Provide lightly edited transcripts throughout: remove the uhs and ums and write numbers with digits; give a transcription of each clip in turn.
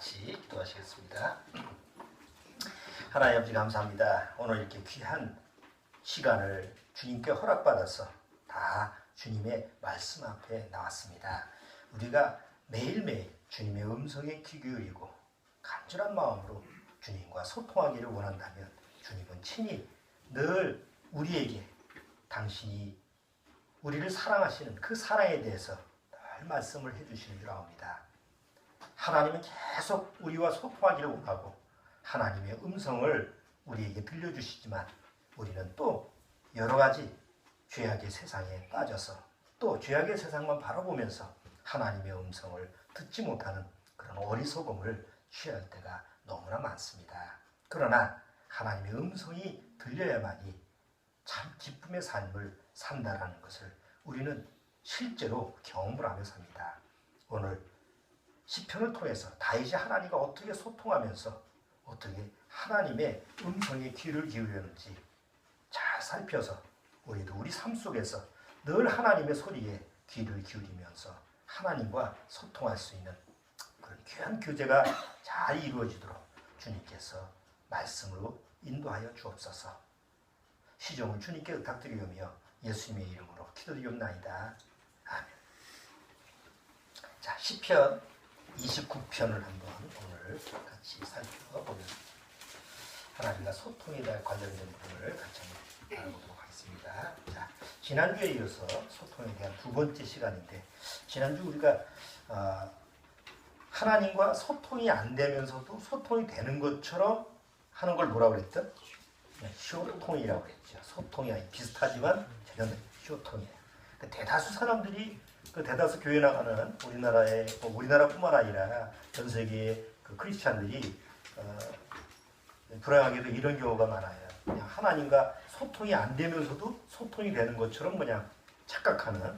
같이 기도하시겠습니다. 하나님 아버지 감사합니다. 오늘 이렇게 귀한 시간을 주님께 허락받아서 다 주님의 말씀 앞에 나왔습니다. 우리가 매일매일 주님의 음성에 귀 기울이고 간절한 마음으로 주님과 소통하기를 원한다면 주님은 친히 늘 우리에게 당신이 우리를 사랑하시는 그 사랑에 대해서 늘 말씀을 해주시는 줄 압니다. 하나님은 계속 우리와 소통하기를 원하고 하나님의 음성을 우리에게 들려주시지만 우리는 또 여러 가지 죄악의 세상에 빠져서 또 죄악의 세상만 바라보면서 하나님의 음성을 듣지 못하는 그런 어리석음을 취할 때가 너무나 많습니다. 그러나 하나님의 음성이 들려야만이 참 기쁨의 삶을 산다라는 것을 우리는 실제로 경험을 하며 삽니다. 오늘 시편을 통해서 다윗이 하나님과 어떻게 소통하면서 어떻게 하나님의 음성에 귀를 기울였는지 잘 살펴서 우리도 우리 삶 속에서 늘 하나님의 소리에 귀를 기울이면서 하나님과 소통할 수 있는 그런 귀한 교제가 잘 이루어지도록 주님께서 말씀으로 인도하여 주옵소서. 시종은 주님께 부탁드리오며 예수님의 이름으로 기도드리옵나이다. 아멘. 자, 시편 29편을 한번 오늘 같이 살펴보겠습니다. 하나님과 소통에 대한 관련된 부분을 같이 한번 알아보도록 하겠습니다. 자, 지난주에 이어서 소통에 대한 두 번째 시간인데 지난주 우리가 하나님과 소통이 안 되면서도 소통이 되는 것처럼 하는 걸 뭐라고 그랬죠? 쇼통이라고 그랬죠. 소통이 비슷하지만 전혀 쇼통이에요. 대다수 사람들이 그 대다수 교회 나가는 우리나라의 우리나라뿐만 아니라 전 세계의 그 크리스찬들이 불행하게도 이런 경우가 많아요. 그냥 하나님과 소통이 안 되면서도 소통이 되는 것처럼 그냥 착각하는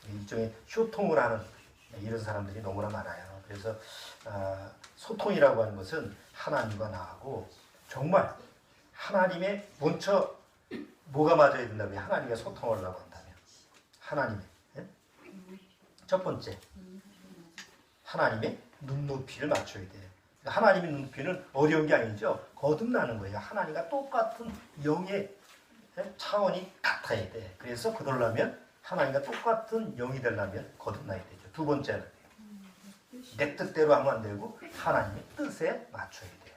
일종의 쇼통을 하는 이런 사람들이 너무나 많아요. 그래서 소통이라고 하는 것은 하나님과 나하고 정말 하나님의 먼저 뭐가 맞아야 된다고요? 하나님과 소통을 하려고 한다면 하나님의 첫 번째 하나님의 눈높이를 맞춰야 돼요. 하나님의 눈높이는 어려운 게 아니죠. 거듭나는 거예요. 하나님과 똑같은 영의 차원이 같아야 돼. 그래서 그러려면 하나님과 똑같은 영이 되려면 거듭나야 되죠. 두 번째는 내 뜻대로 하면 안 되고 하나님의 뜻에 맞춰야 돼요.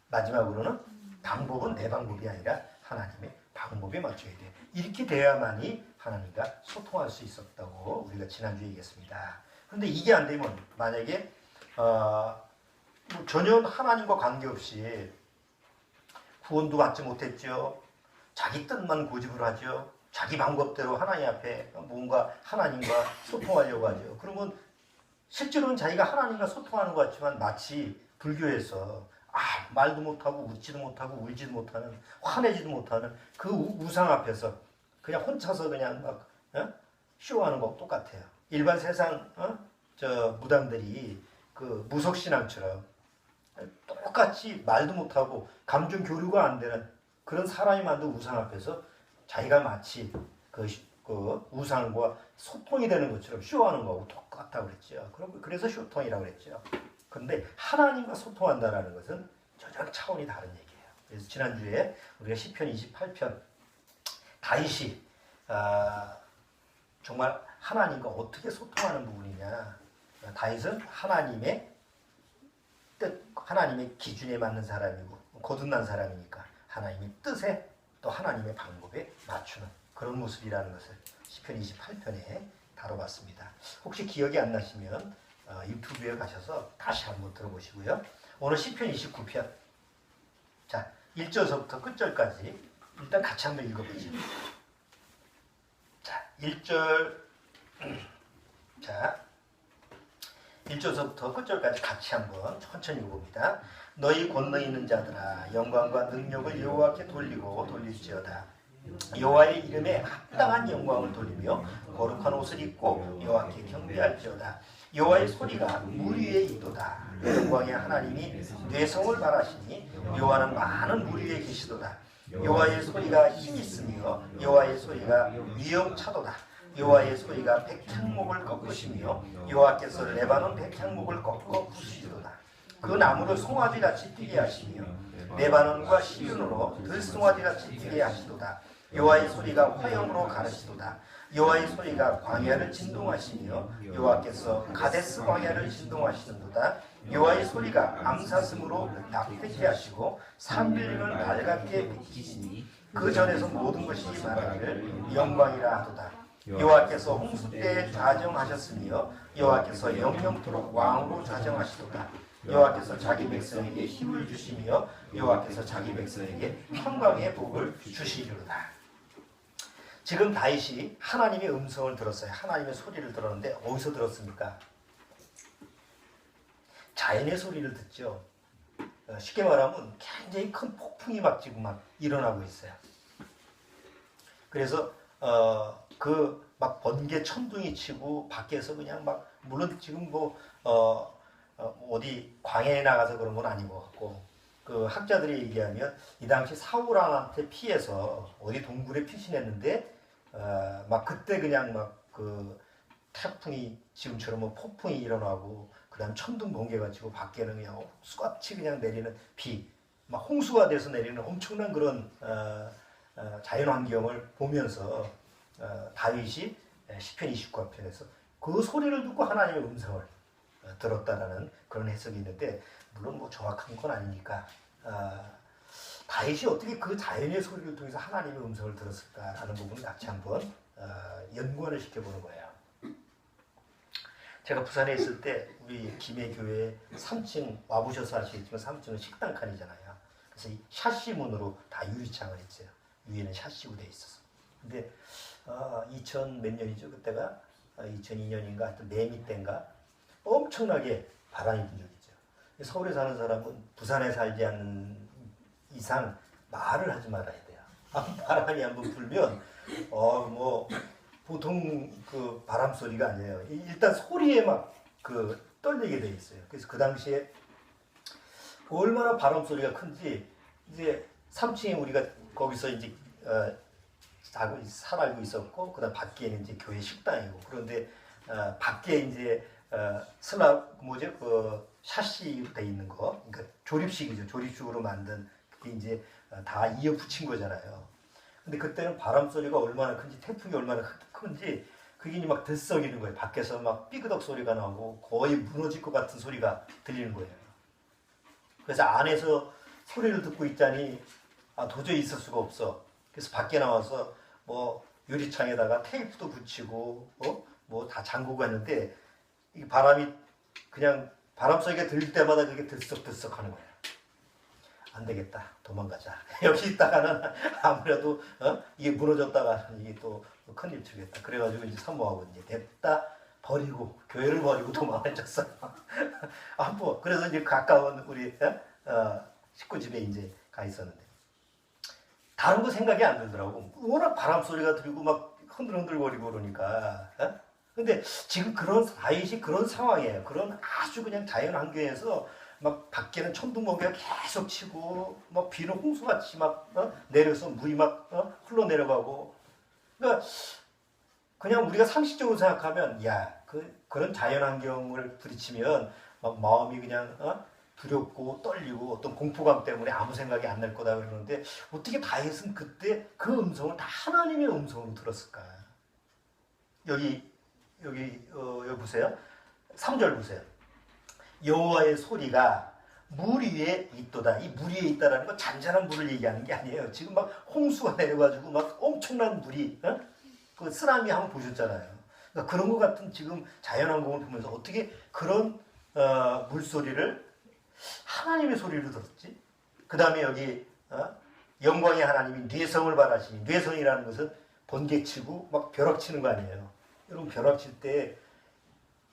마지막으로는 방법은 내 방법이 아니라 하나님의 방법에 맞춰야 돼요. 이렇게 돼야만이 하나님과 소통할 수 있었다고 우리가 지난주에 얘기했습니다. 그런데 이게 안 되면 만약에 전혀 하나님과 관계없이 구원도 받지 못했죠. 자기 뜻만 고집을 하죠. 자기 방법대로 하나님 앞에 뭔가 하나님과 소통하려고 하죠. 그러면 실제로는 자기가 하나님과 소통하는 것 같지만 마치 불교에서 말도 못하고 웃지도 못하고 울지도 못하는 화내지도 못하는 그 우상 앞에서 그냥 혼자서 그냥 막 쇼하는 거 똑같아요. 일반 세상 무당들이 그 무속신앙처럼 똑같이 말도 못하고 감정 교류가 안 되는 그런 사람이 만든 우상 앞에서 자기가 마치 그 우상과 소통이 되는 것처럼 쇼하는 거하고 똑같다고 그랬죠. 그래서 쇼통이라고 그랬죠. 그런데 하나님과 소통한다는 것은 전혀 차원이 다른 얘기예요. 그래서 지난주에 우리가 시편 28편 다윗이 정말 하나님과 어떻게 소통하는 부분이냐. 다윗은 하나님의 뜻, 하나님의 기준에 맞는 사람이고 거듭난 사람이니까 하나님의 뜻에 또 하나님의 방법에 맞추는 그런 모습이라는 것을 시편 28편에 다뤄봤습니다. 혹시 기억이 안 나시면 유튜브에 가셔서 다시 한번 들어보시고요. 오늘 시편 29편 자 1절서부터 끝절까지 일단 같이 한번 읽어보죠. 자 1절 자 1절서부터 끝절까지 같이 한번 천천히 읽어봅니다. 너희 권능 있는 자들아 영광과 능력을 여호와께 돌리고 돌릴지어다. 여호와의 이름에 합당한 영광을 돌리며 거룩한 옷을 입고 여호와께 경배할지어다. 여호와의 소리가 물 위에 있도다. 영광의 하나님이 뇌성을 말하시니 여호와는 많은 물 위에 계시도다. 여호와의 소리가 힘 있으며 여호와의 소리가 위엄차도다. 여호와의 소리가 백향목을 꺾으시며 여호와께서 레바논 백향목을 꺾어 부수시도다. 그 나무를 송아지같이 뛰게 하시며 레바논과 시륜으로 들송아지같이 뛰게 하시도다. 여호와의 소리가 화염으로 가르시도다. 여호와의 소리가 광야를 진동하시며 여호와께서 가데스 광야를 진동하시는도다. 여호와의 소리가 암사슴으로 납득케 하시고 산빌림을 밝게 비키시니 그 전에서 모든 것이 말하기를 영광이라 하도다. 여호와께서 홍수 때에 좌정하셨으며 여호와께서 영영토록 왕으로 좌정하시도다. 여호와께서 자기 백성에게 힘을 주시며 여호와께서 자기 백성에게 평강의 복을 주시리로다. 지금 다윗이 하나님의 음성을 들었어요. 하나님의 소리를 들었는데 어디서 들었습니까? 자연의 소리를 듣죠. 쉽게 말하면 굉장히 큰 폭풍이 막 지금 막 일어나고 있어요. 그래서 그 막 번개 천둥이 치고 밖에서 그냥 막 물론 지금 뭐 어디 광야에 나가서 그런 건 아닌 것 같고 그 학자들이 얘기하면 이 당시 사울왕한테 피해서 어디 동굴에 피신했는데 막 그때 그냥 막 그 태풍이 지금처럼 뭐 폭풍이 일어나고 그다음 천둥 번개가 치고 밖에는 그냥 옥수같이 그냥 내리는 비, 막 홍수가 돼서 내리는 엄청난 그런 자연 환경을 보면서 다윗이 시편 29편에서 그 소리를 듣고 하나님의 음성을 들었다라는 그런 해석이 있는데 물론 뭐 정확한 건 아니니까 다윗이 어떻게 그 자연의 소리를 통해서 하나님의 음성을 들었을까라는 부분을 같이 한번 연구를 시켜보는 거예요. 제가 부산에 있을 때 우리 김해교회 3층 와보셔서 아시겠지만 3층은 식당 칸이잖아요. 그래서 이 샤시 문으로 다 유리창을 했어요. 위에는 샤시로 돼 있어서. 근데 2000 몇 년이죠 그때가 2002년인가 하여튼 매미 때인가 엄청나게 바람이 분 적이 있죠. 서울에 사는 사람은 부산에 살지 않는 이상 말을 하지 말아야 돼요. 바람이 한번 불면 뭐 보통 그 바람 소리가 아니에요. 일단 소리에 막 그 떨리게 돼 있어요. 그래서 그 당시에 얼마나 바람 소리가 큰지 이제 3층에 우리가 거기서 이제 살고 있었고 그다음 밖에는 이제 교회 식당이고 그런데 밖에 이제 슬랍 뭐죠 그 샤시로 돼 있는 거 그러니까 조립식이죠. 조립식으로 만든 그게 이제 다 이어 붙인 거잖아요. 근데 그때는 바람 소리가 얼마나 큰지 태풍이 얼마나 큰지 그게 막 들썩이는 거예요. 밖에서 막 삐그덕 소리가 나고 거의 무너질 것 같은 소리가 들리는 거예요. 그래서 안에서 소리를 듣고 있자니 도저히 있을 수가 없어. 그래서 밖에 나와서 뭐 유리창에다가 테이프도 붙이고 뭐 다 잠그고 했는데 이 바람이 그냥 바람 소리가 들릴 때마다 그게 들썩들썩 하는 거예요. 안 되겠다. 도망가자. 여기 있다가는 아무래도 이게 무너졌다가 이게 또 큰일 치겠다. 그래가지고 이제 사모하고 이제 됐다 버리고 교회를 버리고 도망쳤어요. 뭐 그래서 이제 가까운 우리 식구 집에 이제 가 있었는데 다른 거 생각이 안 들더라고. 워낙 바람 소리가 들리고 막 흔들흔들거리고 그러니까. 근데 지금 그런 다윗이 그런 상황이에요. 그런 아주 그냥 자연 환경에서 막 밖에는 천둥 번개가 계속 치고 막 비는 홍수같이 막 내려서 물이 막 흘러내려가고 그러니까 그냥 우리가 상식적으로 생각하면 그런 자연 환경을 부딪히면 막 마음이 그냥 두렵고 떨리고 어떤 공포감 때문에 아무 생각이 안 날 거다 그러는데 어떻게 다윗은 그때 그 음성을 다 하나님의 음성으로 들었을까? 여기 보세요. 3절 보세요. 여호와의 소리가 물 위에 있도다. 이 물 위에 있다라는 건 잔잔한 물을 얘기하는 게 아니에요. 지금 막 홍수가 내려가지고 막 엄청난 물이 그 쓰나미 한번 보셨잖아요. 그러니까 그런 것 같은 지금 자연환경을 보면서 어떻게 그런 물소리를 하나님의 소리로 들었지? 그 다음에 여기 영광의 하나님이 뇌성을 바라시니 뇌성이라는 것은 번개치고 막 벼락치는 거 아니에요. 여러분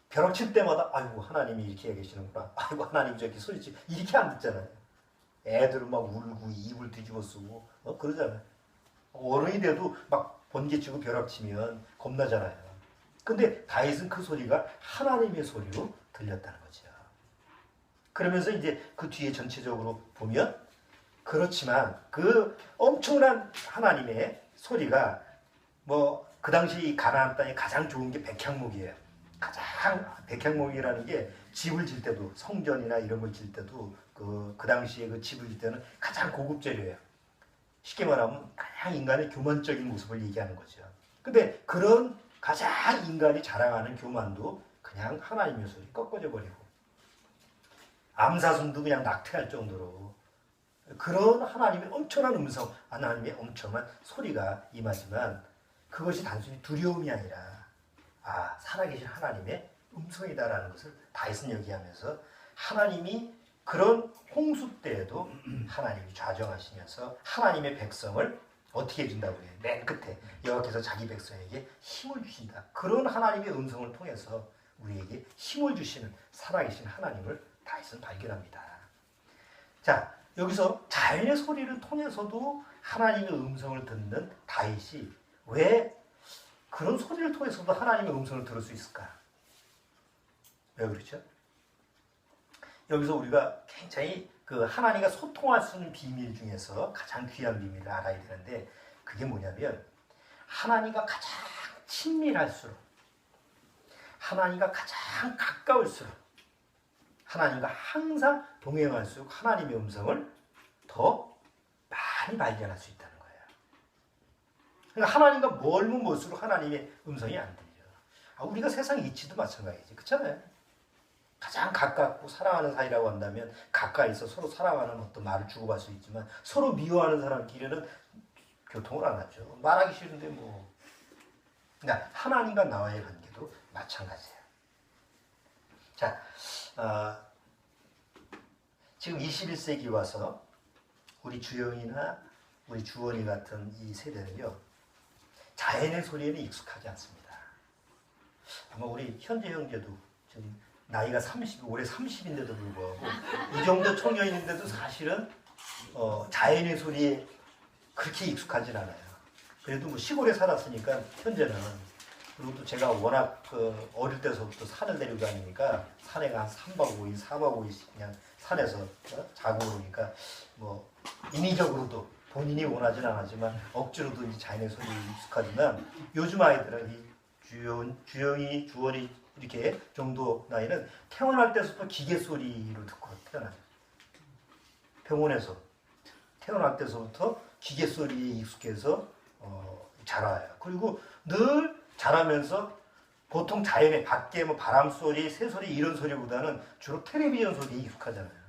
벼락칠 때마다 아이고 하나님이 이렇게 계시는구나. 아이고 하나님 저렇게 소리치 이렇게 안 듣잖아요. 애들은 막 울고 이불 뒤집어 쓰고 그러잖아요. 어른이 돼도 막 번개치고 벼락치면 겁나잖아요. 근데 다윗은 그 소리가 하나님의 소리로 들렸다는 거죠. 그러면서 이제 그 뒤에 전체적으로 보면 그렇지만 그 엄청난 하나님의 소리가 뭐 그 당시 가나안 땅에 가장 좋은 게 백향목이에요. 백향목이라는 게 집을 질 때도 성전이나 이런 걸 질 때도 그 당시에 그 집을 질 때는 가장 고급 재료예요. 쉽게 말하면 가장 인간의 교만적인 모습을 얘기하는 거죠. 근데 그런 가장 인간이 자랑하는 교만도 그냥 하나님의 소리 꺾어져 버리고 암사슴도 그냥 낙태할 정도로 그런 하나님의 엄청난 음성, 하나님의 엄청난 소리가 임하지만 그것이 단순히 두려움이 아니라 살아계신 하나님의 음성이다라는 것을 다윗은 얘기하면서 하나님이 그런 홍수 때에도 하나님이 좌정하시면서 하나님의 백성을 어떻게 해준다고 해요? 맨 끝에 여호와께서 자기 백성에게 힘을 주신다. 그런 하나님의 음성을 통해서 우리에게 힘을 주시는 살아계신 하나님을 다윗은 발견합니다. 자, 여기서 자연의 소리를 통해서도 하나님의 음성을 듣는 다윗이 왜 그런 소리를 통해서도 하나님의 음성을 들을 수 있을까? 왜 그렇죠? 여기서 우리가 굉장히 그 하나님과 소통할 수 있는 비밀 중에서 가장 귀한 비밀을 알아야 되는데 그게 뭐냐면 하나님과 가장 친밀할수록 하나님과 가장 가까울수록 하나님과 항상 동행할수록 하나님의 음성을 더 많이 발견할 수 있다는 거예요. 그러니까 하나님과 멀면 멀수록 하나님의 음성이 안 들려. 우리가 세상 이치도 마찬가지지. 그렇잖아요. 가장 가깝고 사랑하는 사이라고 한다면 가까이서 서로 사랑하는 어떤 말을 주고받을 수 있지만 서로 미워하는 사람끼리는 교통을 안 하죠. 말하기 싫은데 뭐. 그러니까 하나님과 나와의 관계도 마찬가지예요. 자, 지금 21세기 와서 우리 주영이나 우리 주원이 같은 이 세대는요. 자연의 소리에는 익숙하지 않습니다. 아마 우리 현재 형제도 지금 나이가 30, 올해 30인데도 불구하고 이 정도 청년인데도 사실은 자연의 소리에 그렇게 익숙하진 않아요. 그래도 뭐 시골에 살았으니까 현재는 그리고 또 제가 워낙 어릴 때서부터 산을 데리고 다니니까 산에 한 3박 5일, 4박 5일씩 그냥 산에서 자고 그러니까 뭐 인위적으로도 본인이 원하진 않았지만 억지로도 이 자연의 소리에 익숙하지만 요즘 아이들은 이 주영이, 주원이 이렇게 정도 나이는 태어날 때부터 기계 소리로 듣고 태어나요. 병원에서 태어날 때부터 기계 소리에 익숙해서 자라요. 그리고 늘 자라면서 보통 자연의 밖에 뭐 바람 소리, 새 소리 이런 소리보다는 주로 텔레비전 소리에 익숙하잖아요.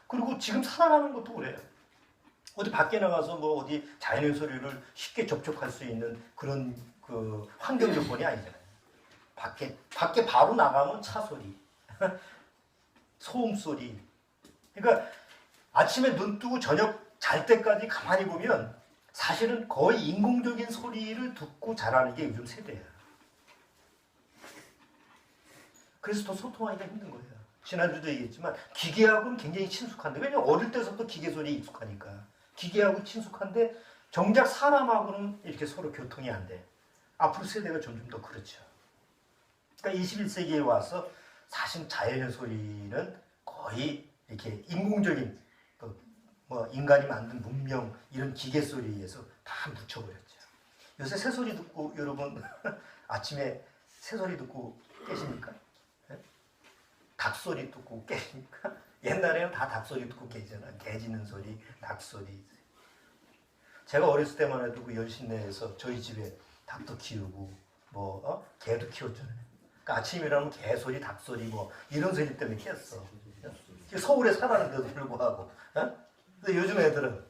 그리고 지금 살아가는 것도 그래요. 어디 밖에 나가서 뭐 어디 자연의 소리를 쉽게 접촉할 수 있는 그런 그 환경 조건이 아니잖아요. 밖에 바로 나가면 차 소리, 소음 소리. 그러니까 아침에 눈 뜨고 저녁 잘 때까지 가만히 보면 사실은 거의 인공적인 소리를 듣고 자라는 게 요즘 세대예요. 그래서 더 소통하기가 힘든 거예요. 지난주도 얘기했지만 기계하고는 굉장히 친숙한데 왜냐면 어릴 때서부터 기계 소리에 익숙하니까 기계하고 친숙한데 정작 사람하고는 이렇게 서로 교통이 안 돼. 앞으로 세대가 점점 더 그렇죠. 그러니까 21세기에 와서 사실 자연의 소리는 거의 이렇게 인공적인 뭐 인간이 만든 문명 이런 기계 소리에 의해서 다 묻혀버렸죠. 요새 새소리 듣고 여러분 아침에 새소리 듣고 깨십니까? 네? 닭소리 듣고 깨십니까? 옛날에는 다 닭소리 듣고 깨잖아. 개 짖는 소리, 닭소리. 제가 어렸을 때만 해도 그 연신내에서 저희 집에 닭도 키우고 개도 키웠잖아요. 그러니까 아침에 일어나면 개 소리, 닭 소리 뭐 이런 소리 때문에 깼어. 서울에 살았는데도 불구하고. 근데 요즘 애들은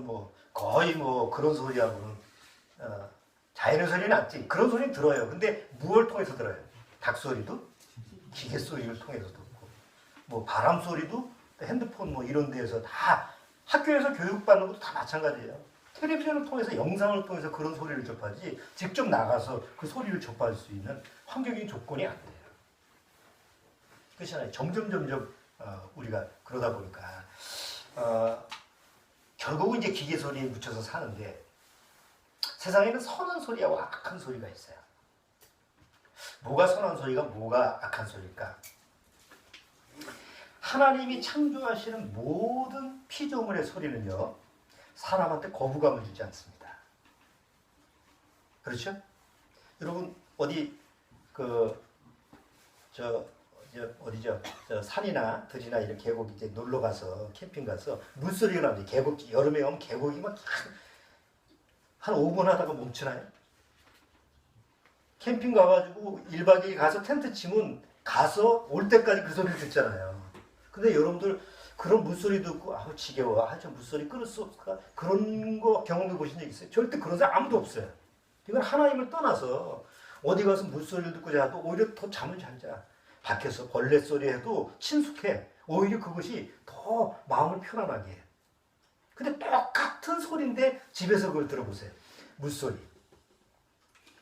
뭐 거의 뭐 그런 소리하고는 자연의 소리는 낫지. 그런 소리는 들어요. 근데 무엇을 통해서 들어요? 닭 소리도 기계 소리를 통해서 듣고 뭐 바람 소리도 핸드폰 뭐 이런 데에서 다 학교에서 교육받는 것도 다 마찬가지예요. 텔레비전을 통해서 영상을 통해서 그런 소리를 접하지 직접 나가서 그 소리를 접할 수 있는 환경적인 조건이 안 돼요. 그렇잖아요. 점점 우리가 그러다 보니까 결국은 이제 기계 소리에 묻혀서 사는데 세상에는 선한 소리하고 악한 소리가 있어요. 뭐가 선한 소리가 뭐가 악한 소리일까? 하나님이 창조하시는 모든 피조물의 소리는요 사람한테 거부감을 주지 않습니다. 그렇죠? 여러분 어디 어디죠? 저 산이나 들이나 이런 계곡 이제 놀러 가서 캠핑 가서 물소리가 나는데 계곡 여름에 오면 계곡이 막 한 5분 하다가 멈추나요? 캠핑 가가지고 1박 2일 가서 텐트 치면 가서 올 때까지 그 소리를 듣잖아요. 근데 여러분들 그런 물소리 듣고 아우 지겨워. 저 물소리 끊을 수 없을까? 그런 거 경험해 보신 적 있어요? 절대 그런 사람 아무도 없어요. 이건 하나님을 떠나서 어디 가서 물소리를 듣고 자도 오히려 더 잠을 잘 자. 밖에서 벌레 소리 해도 친숙해. 오히려 그것이 더 마음을 편안하게 해. 근데 똑같은 소리인데 집에서 그걸 들어보세요. 물소리.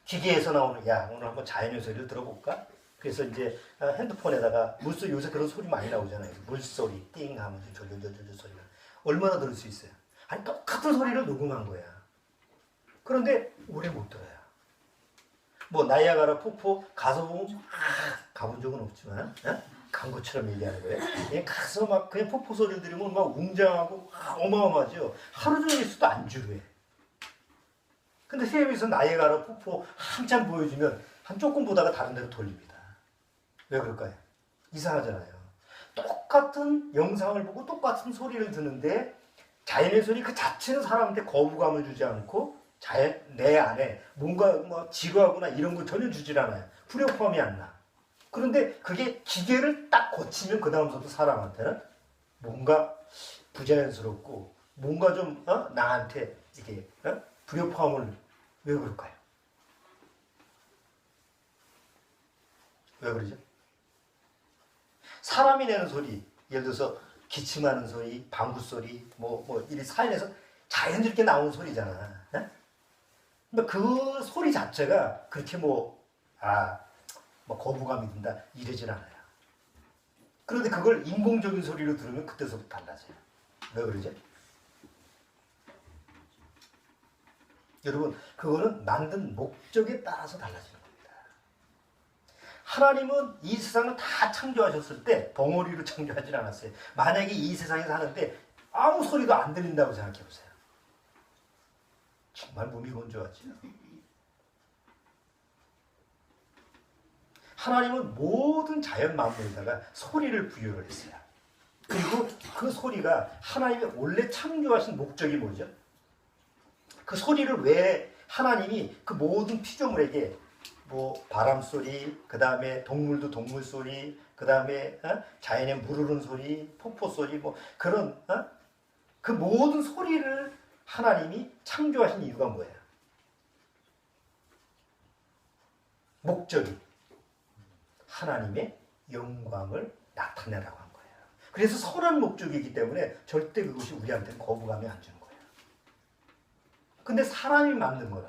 기계에서 나오는 야 오늘 한번 자연의 소리를 들어볼까? 그래서 이제 핸드폰에다가 물소리 요새 그런 소리 많이 나오잖아요. 물소리 띵 하면 졸졸졸졸 소리가 얼마나 들을 수 있어요? 아니 똑같은 소리를 녹음한 거야. 그런데 오래 못 들어요. 뭐 나이아가라 폭포 가서 보면 가본 적은 없지만 간 것처럼 얘기하는 거예요. 그냥 가서 막 그냥 폭포 소리를 들으면 막 웅장하고 어마어마하죠. 하루 종일 있어도 안 지루해. 근데 TV에서 나이아가라 폭포 한참 보여주면 한 조금 보다가 다른 데로 돌립니다. 왜 그럴까요? 이상하잖아요. 똑같은 영상을 보고 똑같은 소리를 듣는데 자연의 소리 그 자체는 사람한테 거부감을 주지 않고 내 안에 뭔가 뭐 지루하거나 이런 거 전혀 주질 않아요. 불협화음이 안 나. 그런데 그게 기계를 딱 거치면 그 다음부터 사람한테는 뭔가 부자연스럽고 뭔가 좀 나한테 이게 불협화음을 왜 그럴까요? 왜 그러죠? 사람이 내는 소리, 예를 들어서 기침하는 소리, 방구 소리, 이 사연에서 자연스럽게 나오는 소리잖아. 근데 그 소리 자체가 그렇게 거부감이 든다 이러질 않아요. 그런데 그걸 인공적인 소리로 들으면 그때서부터 달라져요. 왜 그러죠? 여러분, 그거는 만든 목적에 따라서 달라지는 겁니다. 하나님은 이 세상을 다 창조하셨을 때 덩어리로 창조하지 않았어요. 만약에 이 세상에 사는데 아무 소리도 안 들린다고 생각해 보세요. 정말 몸이 건조하죠. 하나님은 모든 자연 만물에다가 소리를 부여를 했어요. 그리고 그 소리가 하나님의 원래 창조하신 목적이 뭐죠? 그 소리를 왜 하나님이 그 모든 피조물에게 바람 소리, 그 다음에 동물도 동물 소리, 그 다음에 자연의 물 흐르는 소리, 폭포 소리, 그런 그 모든 소리를 하나님이 창조하신 이유가 뭐예요? 목적이 하나님의 영광을 나타내라고 한 거예요. 그래서 선한 목적이기 때문에 절대 그것이 우리한테는 거부감이 안 주는 거예요. 근데 사람이 만든 거는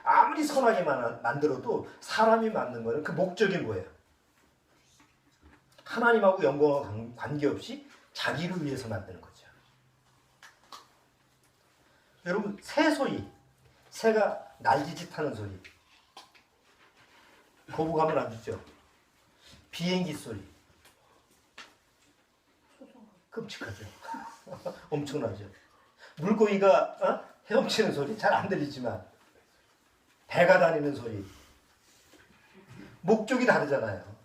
아무리 선하게 만들어도 사람이 만든 거는 그 목적이 뭐예요? 하나님하고 영광과 관계없이 자기를 위해서 만드는 거죠. 여러분 새 소리, 새가 날개짓하는 소리 거부감을 안 주죠. 비행기 소리 끔찍하죠. 엄청나죠. 물고기가 헤엄치는 소리 잘 안 들리지만 배가 다니는 소리 목적이 다르잖아요.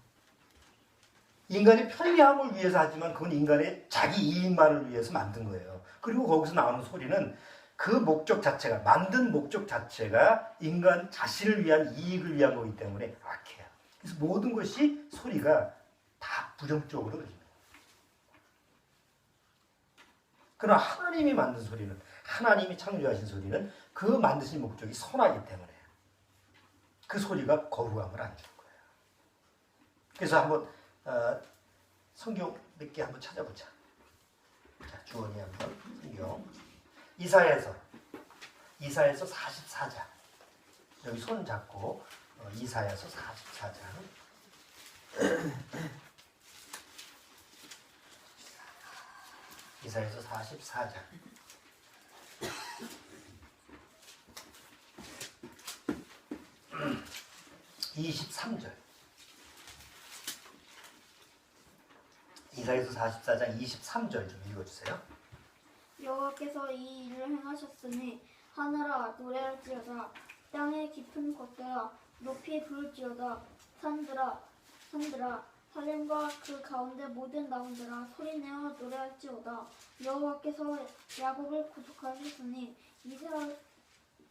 인간의 편리함을 위해서 하지만 그건 인간의 자기 이익만을 위해서 만든 거예요. 그리고 거기서 나오는 소리는 그 목적 자체가 만든 목적 자체가 인간 자신을 위한 이익을 위한 거기 때문에 악해요. 그래서 모든 것이 소리가 다 부정적으로 들립니다. 그러나 하나님이 만든 소리는 하나님이 창조하신 소리는 그 만드신 목적이 선하기 때문에 그 소리가 거부감을 안 주는 거예요. 그래서 한번 성경 몇 개 한번 찾아보자. 자, 주원이 한번 성경 이사야서 44장 여기 손 잡고 이사야서 44장 이사야서 44장 23절 이사야서 44장 23절 좀 읽어주세요. 여호와께서 이 일을 행하셨으니 하늘아 노래할지어다 땅의 깊은 곳들아 높이 부를지어다. 산들아 산들아 그 가운데 모든 나무들아 소리내어 노래할지어다. 여호와께서 야곱을 구속하셨으니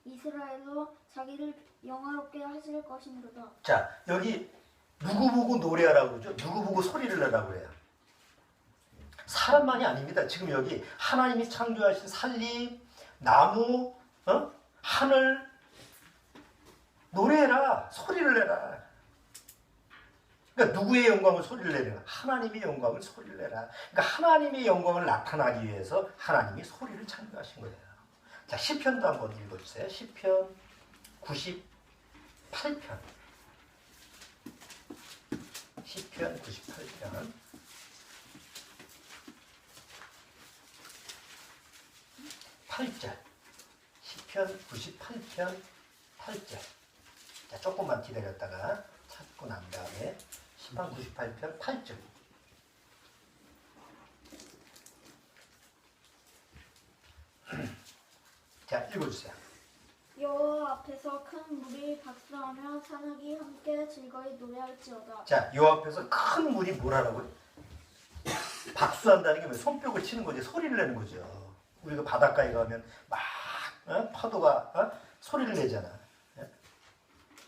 이스라엘로 자기를 영화롭게 하실 것이므로다. 자, 여기 누구 보고 노래하라고 그러죠? 누구 보고 소리를 내라고 그래요? 사람만이 아닙니다. 지금 여기 하나님이 창조하신 산림, 나무, 하늘, 노래해라, 소리를 내라. 그러니까 누구의 영광을 소리를 내라? 하나님의 영광을 소리를 내라. 그러니까 하나님의 영광을 나타나기 위해서 하나님이 소리를 창조하신 거예요. 자, 시편도 한번 읽어주세요. 시편 98편. 시편 98편. 8절. 시편 98편 8절. 자, 조금만 기다렸다가 찾고 난 다음에 시편 98편 8절. 자, 읽어주세요. 여호와 앞에서 큰 물이 박수하며 산악이 함께 즐거이 노래할지어다. 자, 요 앞에서 큰 물이 뭐라고요? 박수한다는 게 왜 손뼉을 치는 거지, 소리를 내는 거죠. 우리가 바닷가에 가면 막 파도가 소리를 내잖아.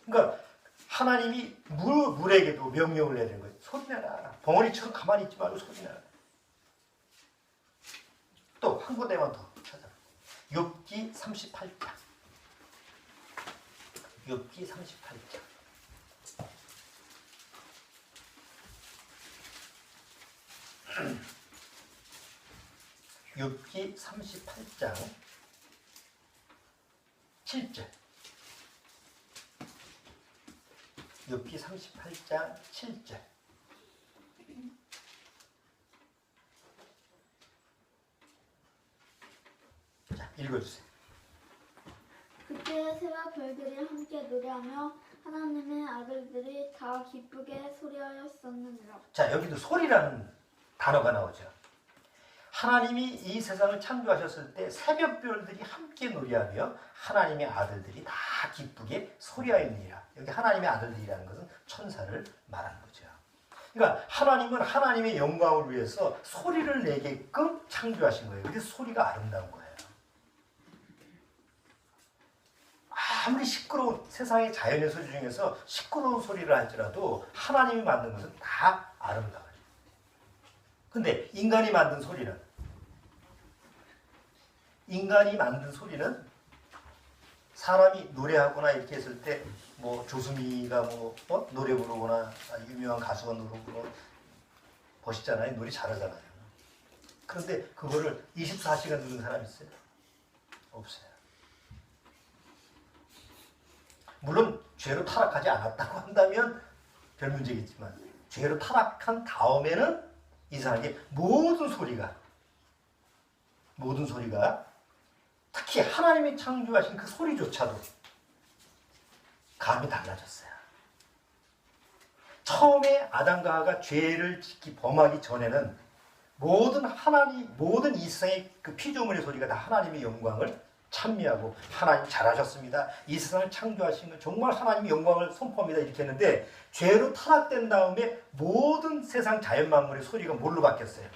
그러니까 하나님이 물에게도 명령을 내는 거예요. 소리 내라. 벙어리처럼 가만히 있지 말고 소리 내라. 또 한 군데만 더 찾아. 욥기 38장. 욥기 38장. 욥기 38장 7절. 욥기 38장 7절. 자, 읽어주세요. 그때 새와 별들이 함께 노래하며 하나님의 아들들이 다 기쁘게 소리하였었느니라. 자, 여기도 소리라는 단어가 나오죠. 하나님이 이 세상을 창조하셨을 때 새벽별들이 함께 노래하며 하나님의 아들들이 다 기쁘게 소리하였느니라. 여기 하나님의 아들들이라는 것은 천사를 말하는 거죠. 그러니까 하나님은 하나님의 영광을 위해서 소리를 내게끔 창조하신 거예요. 그래서 소리가 아름다운 거예요. 아무리 시끄러운 세상의 자연의 소리 중에서 시끄러운 소리를 할지라도 하나님이 만든 것은 다 아름다워요. 근데 인간이 만든 소리는 사람이 노래하거나 이렇게 했을 때 뭐 조수미가 노래 부르거나 유명한 가수가 노래 부르고 멋있잖아요. 노래 잘하잖아요. 그런데 그거를 24시간 듣는 사람이 있어요? 없어요. 물론 죄로 타락하지 않았다고 한다면 별 문제겠지만 죄로 타락한 다음에는 이상하게 모든 소리가 특히 하나님이 창조하신 그 소리조차도 감이 달라졌어요. 처음에 아담과 하와가 죄를 짓기 범하기 전에는 모든 이 세상의 그 피조물의 소리가 다 하나님의 영광을 찬미하고 하나님 잘하셨습니다. 이 세상을 창조하신 건 정말 하나님의 영광을 선포합니다. 이렇게 했는데 죄로 타락된 다음에 모든 세상 자연 만물의 소리가 뭘로 바뀌었어요?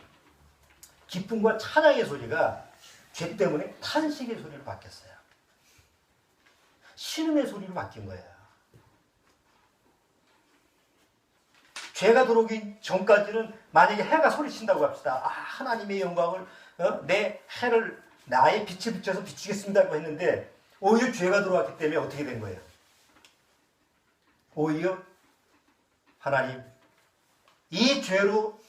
기쁨과 찬양의 소리가 죄 때문에 탄식의 소리로 바뀌었어요. 신음의 소리로 바뀐 거예요. 죄가 들어오기 전까지는 만약에 해가 소리친다고 합시다. 하나님의 영광을 내 해를 나의 빛에 비춰서 비추겠습니다고 했는데 오히려 죄가 들어왔기 때문에 어떻게 된 거예요? 오히려 하나님 이 죄로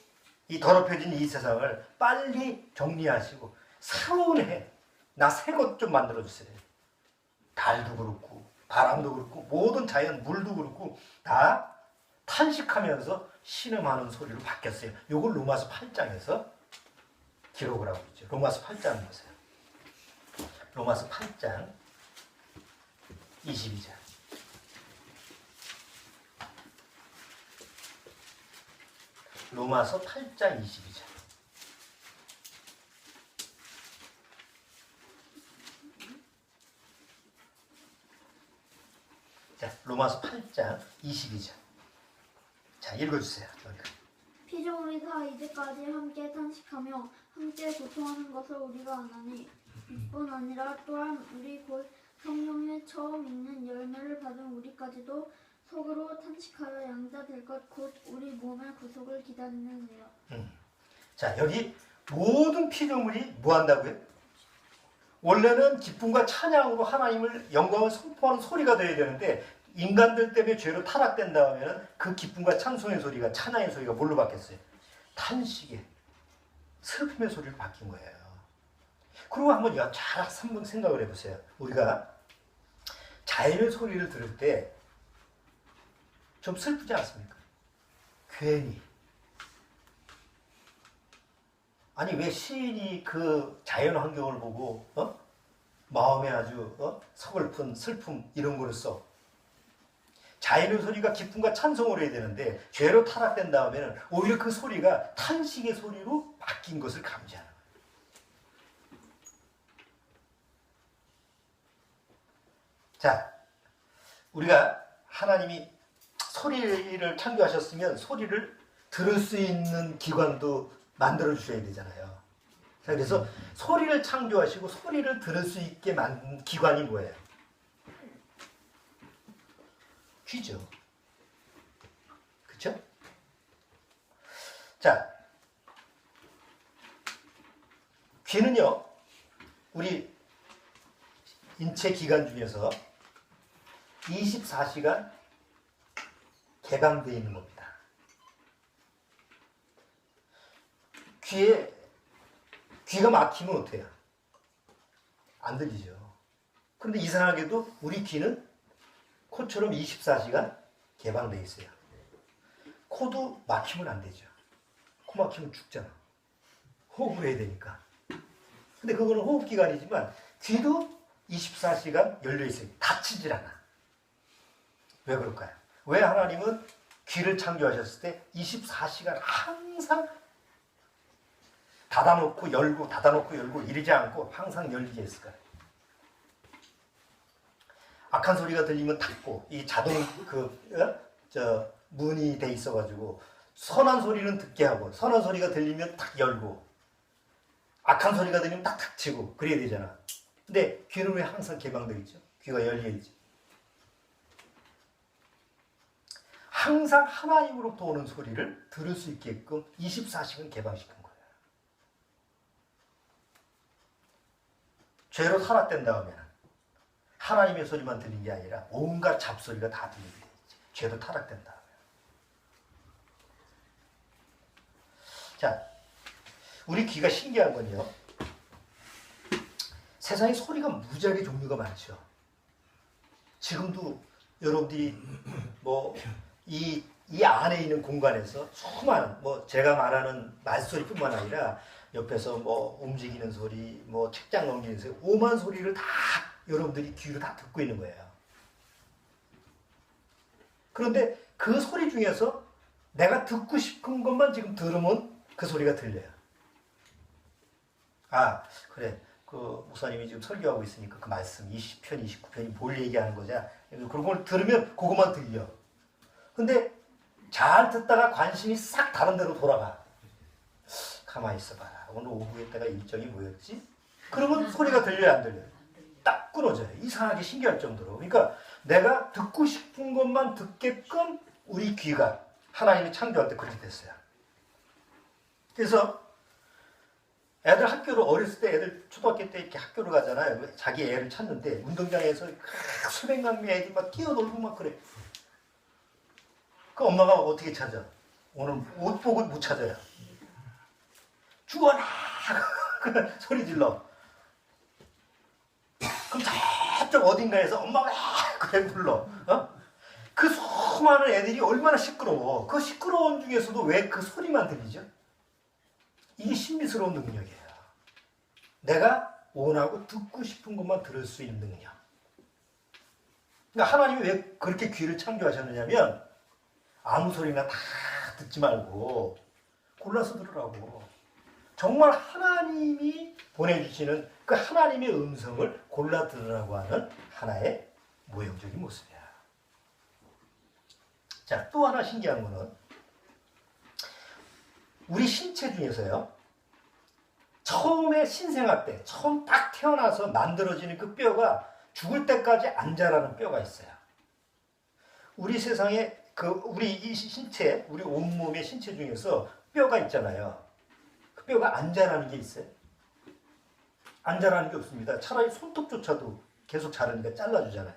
이 더럽혀진 이 세상을 빨리 정리하시고 새로운 해, 나 새 것 좀 만들어주세요. 달도 그렇고 바람도 그렇고 모든 자연 물도 그렇고 다 탄식하면서 신음하는 소리로 바뀌었어요. 이걸 로마서 8장에서 기록을 하고 있죠. 로마서 8장 보세요. 로마서 8장 22절. 로마서 8장 22절. 자, 로마서 8장 22절. 자, 읽어주세요. 피조물이 다 이제까지 함께 탄식하며 함께 고통하는 것을 우리가 아나니 이뿐 아니라 또한 우리 곧 성령의 처음 있는 열매를 받은 우리까지도 속으로 탄식하여 양자 될 것 곧 우리 몸의 구속을 기다리느니라. 자, 여기 모든 피조물이 뭐 한다고요? 원래는 기쁨과 찬양으로 하나님을 영광을 선포하는 소리가 되어야 되는데 인간들 때문에 죄로 타락된 다음에는 그 기쁨과 찬송의 소리가, 찬양의 소리가 뭘로 바뀌었어요? 탄식의, 슬픔의 소리로 바뀐 거예요. 그리고 한번 잘 한번 생각을 해보세요. 우리가 자연의 소리를 들을 때 좀 슬프지 않습니까? 괜히. 아니 왜 시인이 그 자연 환경을 보고 마음에 아주 서글픈 슬픔 이런 거를 써. 자연의 소리가 기쁨과 찬송으로 해야 되는데 죄로 타락된 다음에는 오히려 그 소리가 탄식의 소리로 바뀐 것을 감지하는 거예요. 자, 우리가 하나님이 소리를 창조하셨으면 소리를 들을 수 있는 기관도 만들어 주셔야 되잖아요. 자, 그래서 소리를 창조하시고 소리를 들을 수 있게 만든 기관이 뭐예요? 귀죠. 그렇죠? 자, 귀는요, 우리 인체 기관 중에서 24시간 개방되어 있는 겁니다. 귀가 막히면 어때요? 안 들리죠. 그런데 이상하게도 우리 귀는 코처럼 24시간 개방되어 있어요. 코도 막히면 안 되죠. 코 막히면 죽잖아. 호흡을 해야 되니까. 근데 그거는 호흡기관이지만 귀도 24시간 열려 있어요. 닫히질 않아. 왜 그럴까요? 왜 하나님은 귀를 창조하셨을 때 24시간 항상 닫아놓고 열고 이러지 않고 항상 열리게 했을까요? 악한 소리가 들리면 닫고 이 자동 문이 돼 있어가지고 선한 소리는 듣게 하고 선한 소리가 들리면 딱 열고 악한 소리가 들리면 딱 닫히고 그래야 되잖아. 근데 귀는 왜 항상 개방되어 있죠? 귀가 열려 있지. 항상 하나님으로부터 오는 소리를 들을 수 있게끔 24시간 개방시킨 거예요. 죄로 타락된 다음에는 하나님의 소리만 들린 게 아니라 온갖 잡소리가 다 들리게 되지. 죄로 타락된 다음에. 자, 우리 귀가 신기한 건요. 세상에 소리가 무지하게 종류가 많죠. 지금도 여러분들이 이 안에 있는 공간에서 수많은 제가 말하는 말소리뿐만 아니라 옆에서 움직이는 소리, 책장 넘기는 소리, 오만 소리를 다 여러분들이 귀로 다 듣고 있는 거예요. 그런데 그 소리 중에서 내가 듣고 싶은 것만 지금 들으면 그 소리가 들려요. 아, 그래. 그 목사님이 지금 설교하고 있으니까 그 말씀 20편, 29편이 뭘 얘기하는 거냐. 그런 걸 들으면 그것만 들려. 근데 잘 듣다가 관심이 싹 다른 데로 돌아가. 가만히 있어봐라. 오늘 오후에 때가 일정이 뭐였지? 그러면 소리가 들려요, 안 들려요? 딱 끊어져요. 이상하게 신기할 정도로. 그러니까 내가 듣고 싶은 것만 듣게끔 우리 귀가 하나님이 창조할 때 그렇게 됐어요. 그래서 애들 학교로 어렸을 때 애들 초등학교 때 이렇게 학교를 가잖아요. 자기 애를 찾는데 운동장에서 수백 명의 애들이 막 뛰어놀고 막 그래. 그 엄마가 어떻게 찾아? 오늘 옷 보고 못 찾아요. 죽어라! 소리 질러. 그럼 저쪽 어딘가에서 엄마가 그래 불러. 그 수많은 애들이 얼마나 시끄러워. 그 시끄러운 중에서도 왜 그 소리만 들리죠? 이게 신비스러운 능력이에요. 내가 원하고 듣고 싶은 것만 들을 수 있는 능력. 그러니까 하나님이 왜 그렇게 귀를 창조하셨느냐면 아무 소리나 다 듣지 말고 골라서 들으라고. 정말 하나님이 보내주시는 그 하나님의 음성을 골라 들으라고 하는 하나의 모형적인 모습이야. 자, 또 하나 신기한 거는 우리 신체 중에서요. 처음에 신생아 때, 처음 딱 태어나서 만들어지는 그 뼈가 죽을 때까지 안 자라는 뼈가 있어요. 우리 세상에 우리 이 신체, 우리 온몸의 신체 중에서 뼈가 있잖아요. 그 뼈가 안 자라는 게 있어요? 안 자라는 게 없습니다. 차라리 손톱조차도 계속 자라니까 잘라주잖아요.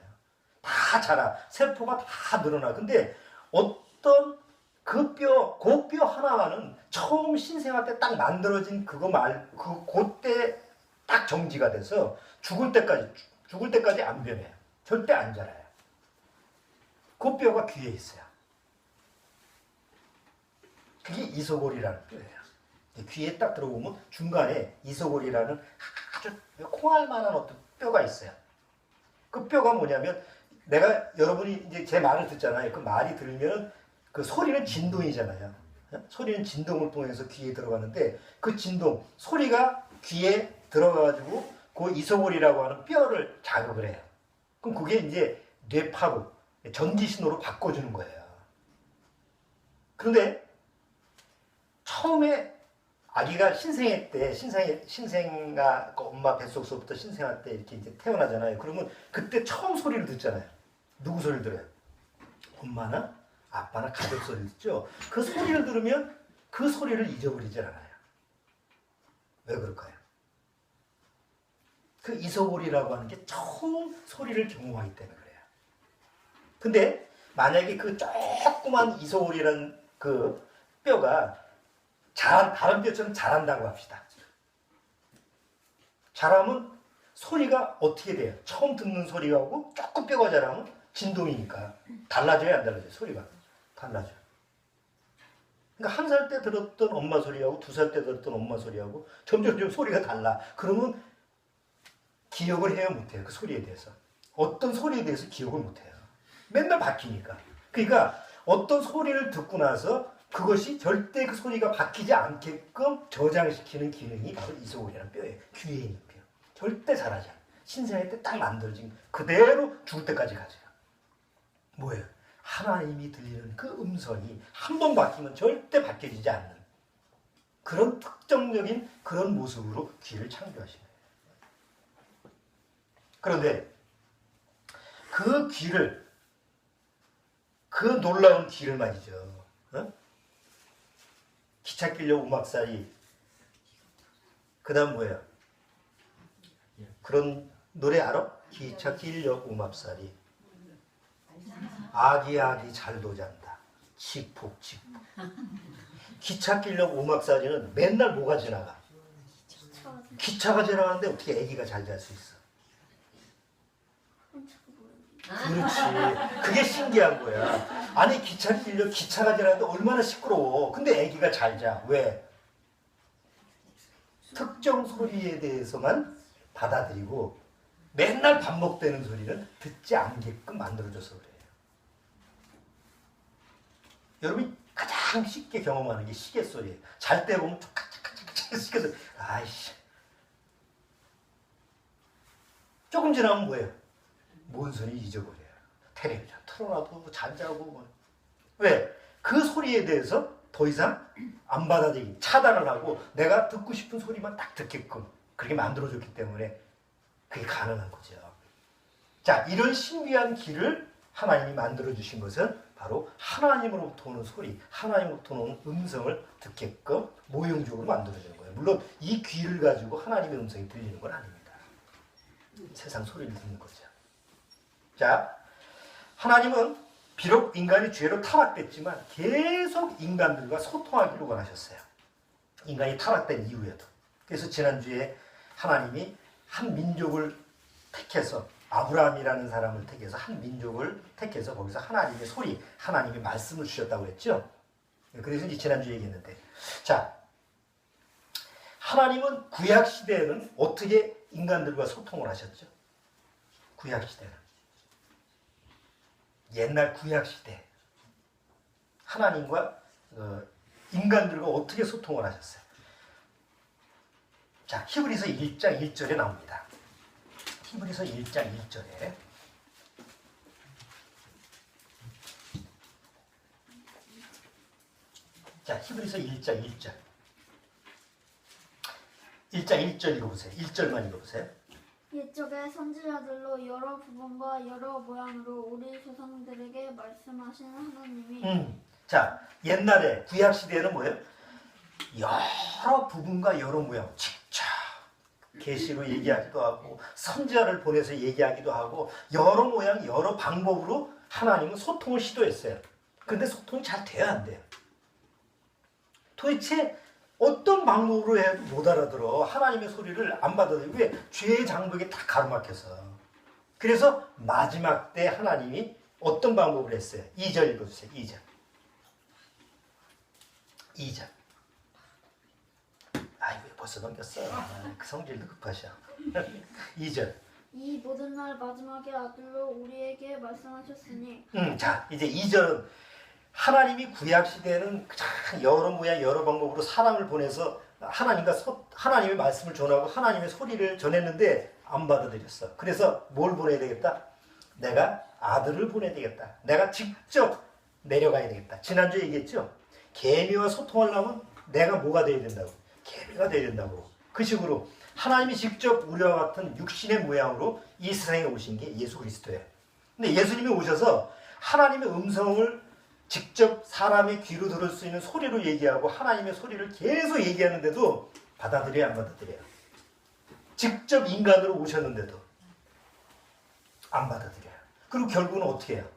다 자라. 세포가 다 늘어나. 근데 어떤 그 뼈 하나만은 처음 신생아 때 딱 만들어진 그때 딱 정지가 돼서 죽을 때까지 안 변해요. 절대 안 자라요. 그 뼈가 귀에 있어요. 그게 이소골이라는 뼈예요. 귀에 딱 들어보면 중간에 이소골이라는 아주 콩알만한 어떤 뼈가 있어요. 그 뼈가 뭐냐면 여러분이 이제 제 말을 듣잖아요. 그 말이 들으면 그 소리는 진동이잖아요. 소리는 진동을 통해서 귀에 들어가는데 그 진동, 소리가 귀에 들어가가지고 그 이소골이라고 하는 뼈를 자극을 해요. 그럼 그게 이제 뇌파로 전기신호로 바꿔주는 거예요. 그런데 처음에 아기가 신생아 엄마 뱃속서부터 신생아 때 이렇게 이제 태어나잖아요. 그러면 그때 처음 소리를 듣잖아요. 누구 소리를 들어요? 엄마나 아빠나 가족 소리를 듣죠. 그 소리를 들으면 그 소리를 잊어버리질 않아요. 왜 그럴까요? 그 이소골이라고 하는 게 처음 소리를 경험하기 때문에 그래요. 근데 만약에 그 조그만 이소골이라는 그 뼈가 다른 뼈처럼 자란다고 합시다. 자라면 소리가 어떻게 돼요? 처음 듣는 소리하고 조금 뼈가 자라면 진동이니까 달라져요, 안 달라져요? 소리가 달라져요. 그러니까 1살 때 들었던 엄마 소리하고 2살 때 들었던 엄마 소리하고 점점 소리가 달라. 그러면 기억을 해요, 못해요? 그 소리에 대해서. 어떤 소리에 대해서 기억을 못해요. 맨날 바뀌니까. 그러니까 어떤 소리를 듣고 나서 그것이 절대 그 소리가 바뀌지 않게끔 저장시키는 기능이 바로 이소골이라는 뼈예요. 귀에 있는 뼈. 절대 잘하지 않아요. 신생아 때 딱 만들어진 그대로 죽을 때까지 가져요. 뭐예요? 하나님이 들리는 그 음성이 한 번 바뀌면 절대 바뀌어지지 않는 그런 특정적인 그런 모습으로 귀를 창조하신 거예요. 그런데 그 귀를, 그 놀라운 귀를 말이죠. 어? 기차 끌려 오막살이, 그 다음 뭐예요? 그런 노래 알아? 기차 끌려 오막살이, 아기 잘도 잔다, 칙폭칙폭. 기차 끌려 오막살이는 맨날 뭐가 지나가? 기차가 지나가는데 어떻게 아기가 잘 잘 수 있어? 그렇지. 그게 신기한 거야. 아니 기차가 지나가는데 얼마나 시끄러워. 근데 아기가 잘 자. 왜? 특정 소리에 대해서만 받아들이고 맨날 반복되는 소리는 듣지 않게끔 만들어줘서 그래요. 여러분이 가장 쉽게 경험하는 게 시계 소리예요. 잘 때 보면 촉각촉각촉각 시계 소리. 아이씨. 조금 지나면 뭐예요? 뭔 소리 잊어버려요. 텔레비전 틀어놔도 잔자고. 왜? 그 소리에 대해서 더 이상 안 받아들이기, 차단을 하고 내가 듣고 싶은 소리만 딱 듣게끔 그렇게 만들어줬기 때문에 그게 가능한 거죠. 자, 이런 신비한 길을 하나님이 만들어주신 것은 바로 하나님으로부터 오는 소리, 하나님으로부터 오는 음성을 듣게끔 모형적으로 만들어주는 거예요. 물론 이 귀를 가지고 하나님의 음성이 들리는 건 아닙니다. 세상 소리를 듣는 거죠. 자, 하나님은 비록 인간이 죄로 타락됐지만 계속 인간들과 소통하기를 원하셨어요. 인간이 타락된 이후에도. 그래서 지난주에 하나님이 한 민족을 택해서, 아브라함이라는 사람을 택해서 한 민족을 택해서 거기서 하나님의 소리, 하나님의 말씀을 주셨다고 했죠. 그래서 이제 지난주에 얘기했는데, 자, 하나님은 구약시대에는 어떻게 인간들과 소통을 하셨죠? 구약시대는. 옛날 구약시대. 하나님과 인간들과 어떻게 소통을 하셨어요? 자, 히브리서 1장 1절에 나옵니다. 히브리서 1장 1절에 자, 히브리서 1장 1절. 1장 1절 읽어보세요. 1절만 읽어보세요. 옛적의 선지자들로 여러 부분과 여러 모양으로 우리 조상들에게 말씀하신 하나님이 자, 옛날에 구약 시대에는 뭐예요? 여러 부분과 여러 모양, 직접 계시로 얘기하기도 하고 선지자를 보내서 얘기하기도 하고 여러 모양, 여러 방법으로 하나님은 소통을 시도했어요. 그런데 소통이 잘 돼야 안 돼요. 도대체 어떤 방법으로 해도 못 알아들어. 하나님의 소리를 안 받아들이고 왜? 죄의 장벽에 다 가로막혀서. 그래서 마지막 때 하나님이 어떤 방법을 했어요? 2절 읽어주세요. 2절. 2절. 아이 왜 벌써 넘겼어? 그 성질도 급하셔. 2절. 이 모든 날 마지막에 아들로 우리에게 말씀하셨으니 자, 이제 2절은 하나님이 구약 시대에는 여러 모양 여러 방법으로 사람을 보내서 하나님의 말씀을 전하고 하나님의 소리를 전했는데 안 받아들였어. 그래서 뭘 보내야 되겠다? 내가 아들을 보내야 되겠다. 내가 직접 내려가야 되겠다. 지난주에 얘기했죠? 개미와 소통하려면 내가 뭐가 돼야 된다고? 개미가 돼야 된다고. 그 식으로 하나님이 직접 우리와 같은 육신의 모양으로 이 세상에 오신 게 예수 그리스도예요. 근데 예수님이 오셔서 하나님의 음성을 직접 사람의 귀로 들을 수 있는 소리로 얘기하고 하나님의 소리를 계속 얘기하는데도 받아들여야 안 받아들여요. 직접 인간으로 오셨는데도 안 받아들여요. 그리고 결국은 어떻게 해요?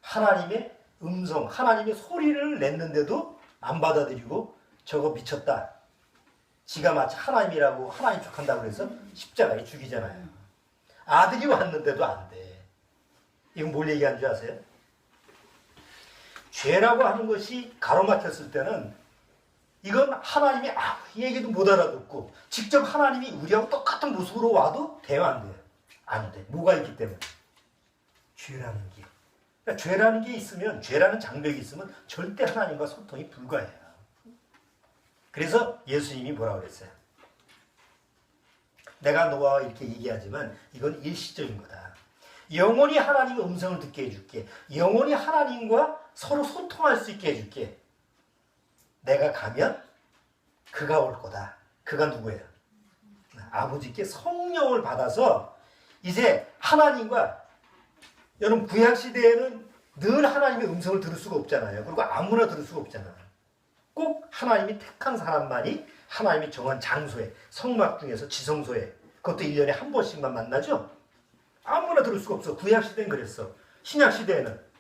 하나님의 음성, 하나님의 소리를 냈는데도 안 받아들이고 저거 미쳤다. 지가 마치 하나님이라고 하나님 척한다고 해서 십자가에 죽이잖아요. 아들이 왔는데도 안 돼. 이건 뭘 얘기하는 줄 아세요? 죄라고 하는 것이 가로막혔을 때는 이건 하나님이 아무 얘기도 못 알아듣고 직접 하나님이 우리하고 똑같은 모습으로 와도 돼요, 안 돼요? 안 돼. 뭐가 있기 때문에? 죄라는 게. 그러니까 죄라는 게 있으면, 죄라는 장벽이 있으면 절대 하나님과 소통이 불가해요. 그래서 예수님이 뭐라고 그랬어요? 내가 너와 이렇게 얘기하지만 이건 일시적인 거다. 영원히 하나님의 음성을 듣게 해줄게. 영원히 하나님과 서로 소통할 수 있게 해줄게. 내가 가면 그가 올 거다. 그가 누구예요? 아버지께 성령을 받아서 이제 하나님과, 여러분 구약시대에는 늘 하나님의 음성을 들을 수가 없잖아요. 그리고 아무나 들을 수가 없잖아요. 꼭 하나님이 택한 사람만이 하나님이 정한 장소에, 성막 중에서 지성소에, 그것도 1년에 한 번씩만 만나죠. 아무나 들을 수가 없어. 구약시대는 그랬어. 신약시대에는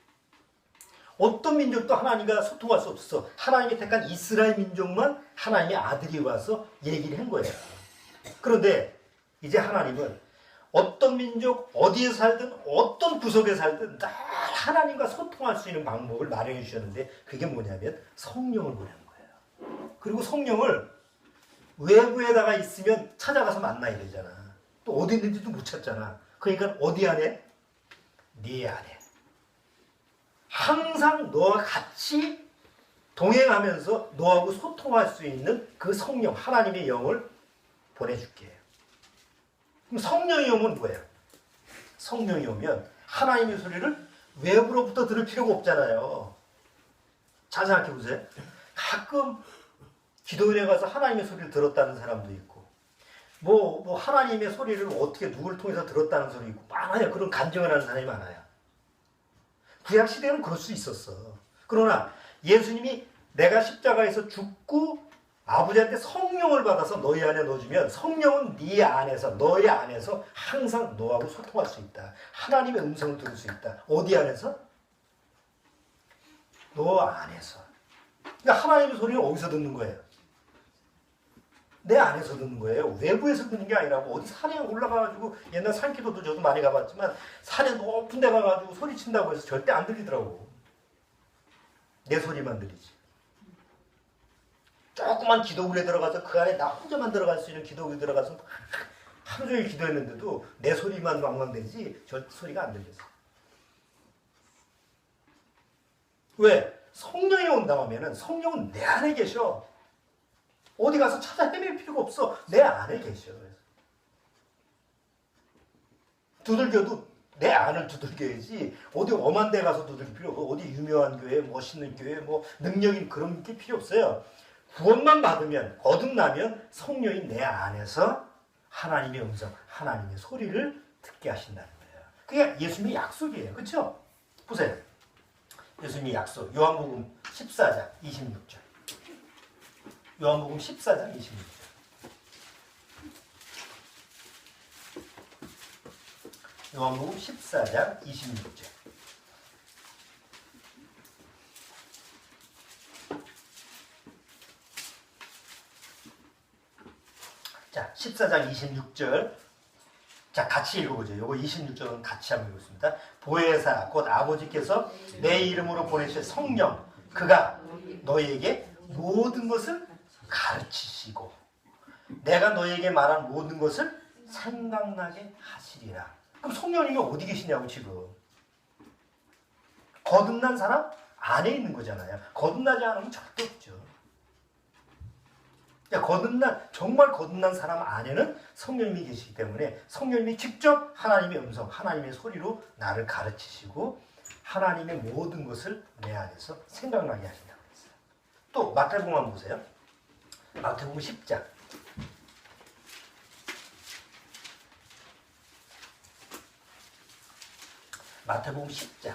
어떤 민족도 하나님과 소통할 수 없었어. 하나님이 택한 이스라엘 민족만 하나님의 아들이 와서 얘기를 한 거예요. 그런데 이제 하나님은 어떤 민족, 어디에 살든 어떤 구석에 살든 다 하나님과 소통할 수 있는 방법을 마련해 주셨는데 그게 뭐냐면 성령을 보내는 거예요. 그리고 성령을 외부에다가 있으면 찾아가서 만나야 되잖아. 또 어디 있는지도 못 찾잖아. 그러니까 어디 안에? 네 안에. 항상 너와 같이 동행하면서 너하고 소통할 수 있는 그 성령, 하나님의 영을 보내줄게. 그럼 성령이 오면 뭐예요? 성령이 오면 하나님의 소리를 외부로부터 들을 필요가 없잖아요. 잘 생각해 보세요. 가끔 기도원에 가서 하나님의 소리를 들었다는 사람도 있고, 뭐 하나님의 소리를 어떻게 누구를 통해서 들었다는 소리 있고, 많아요. 그런 간증을 하는 사람이 많아요. 구약 시대는 그럴 수 있었어. 그러나 예수님이 내가 십자가에서 죽고 아버지한테 성령을 받아서 너희 안에 넣어주면 성령은 네 안에서, 너의 안에서 항상 너하고 소통할 수 있다. 하나님의 음성을 들을 수 있다. 어디 안에서? 너 안에서. 그러니까 하나님의 소리는 어디서 듣는 거예요? 내 안에서 듣는 거예요. 외부에서 듣는 게 아니라고. 어디 산에 올라가가지고, 옛날 산기도도 저도 많이 가봤지만 산에 높은 데 가가지고 소리친다고 해서 절대 안 들리더라고. 내 소리만 들리지. 조그만 기도굴에 들어가서 그 안에 나 혼자만 들어갈 수 있는 기도굴에 들어가서 하루 종일 기도했는데도 내 소리만 왕왕대지 저 소리가 안 들렸어. 왜? 성령이 온다고 하면은 성령은 내 안에 계셔. 어디 가서 찾아 헤맬 필요가 없어. 내 안에 계셔. 두들겨도 내 안을 두들겨야지. 어디 엄한 데 가서 두들길 필요 없고 어디 유명한 교회, 멋있는 교회, 뭐 능력인 그런 게 필요 없어요. 구원만 받으면 거듭나면 성령이 내 안에서 하나님의 음성, 하나님의 소리를 듣게 하신다는 거예요. 그게 예수님의 약속이에요. 그렇죠? 보세요. 예수님의 약속. 요한복음 14장 26절. 요한복음 14장 26절. 요한복음 14장 26절. 자, 14장 26절. 자, 같이 읽어보죠. 요거 26절은 같이 한번 읽겠습니다. 보혜사, 곧 아버지께서 내 이름으로 보내실 성령, 그가 너희에게 모든 것을 가르치시고 내가 너희에게 말한 모든 것을 생각나게 하시리라. 그럼 성령님이 어디 계시냐고 지금. 거듭난 사람 안에 있는 거잖아요. 거듭나지 않으면 절대 없죠. 정말 거듭난 사람 안에는 성령님이 계시기 때문에 성령님이 직접 하나님의 음성, 하나님의 소리로 나를 가르치시고 하나님의 모든 것을 내 안에서 생각나게 하신다고 했어요. 또 마태복음 한번 보세요. 마태복음 10장. 마태복음 10장.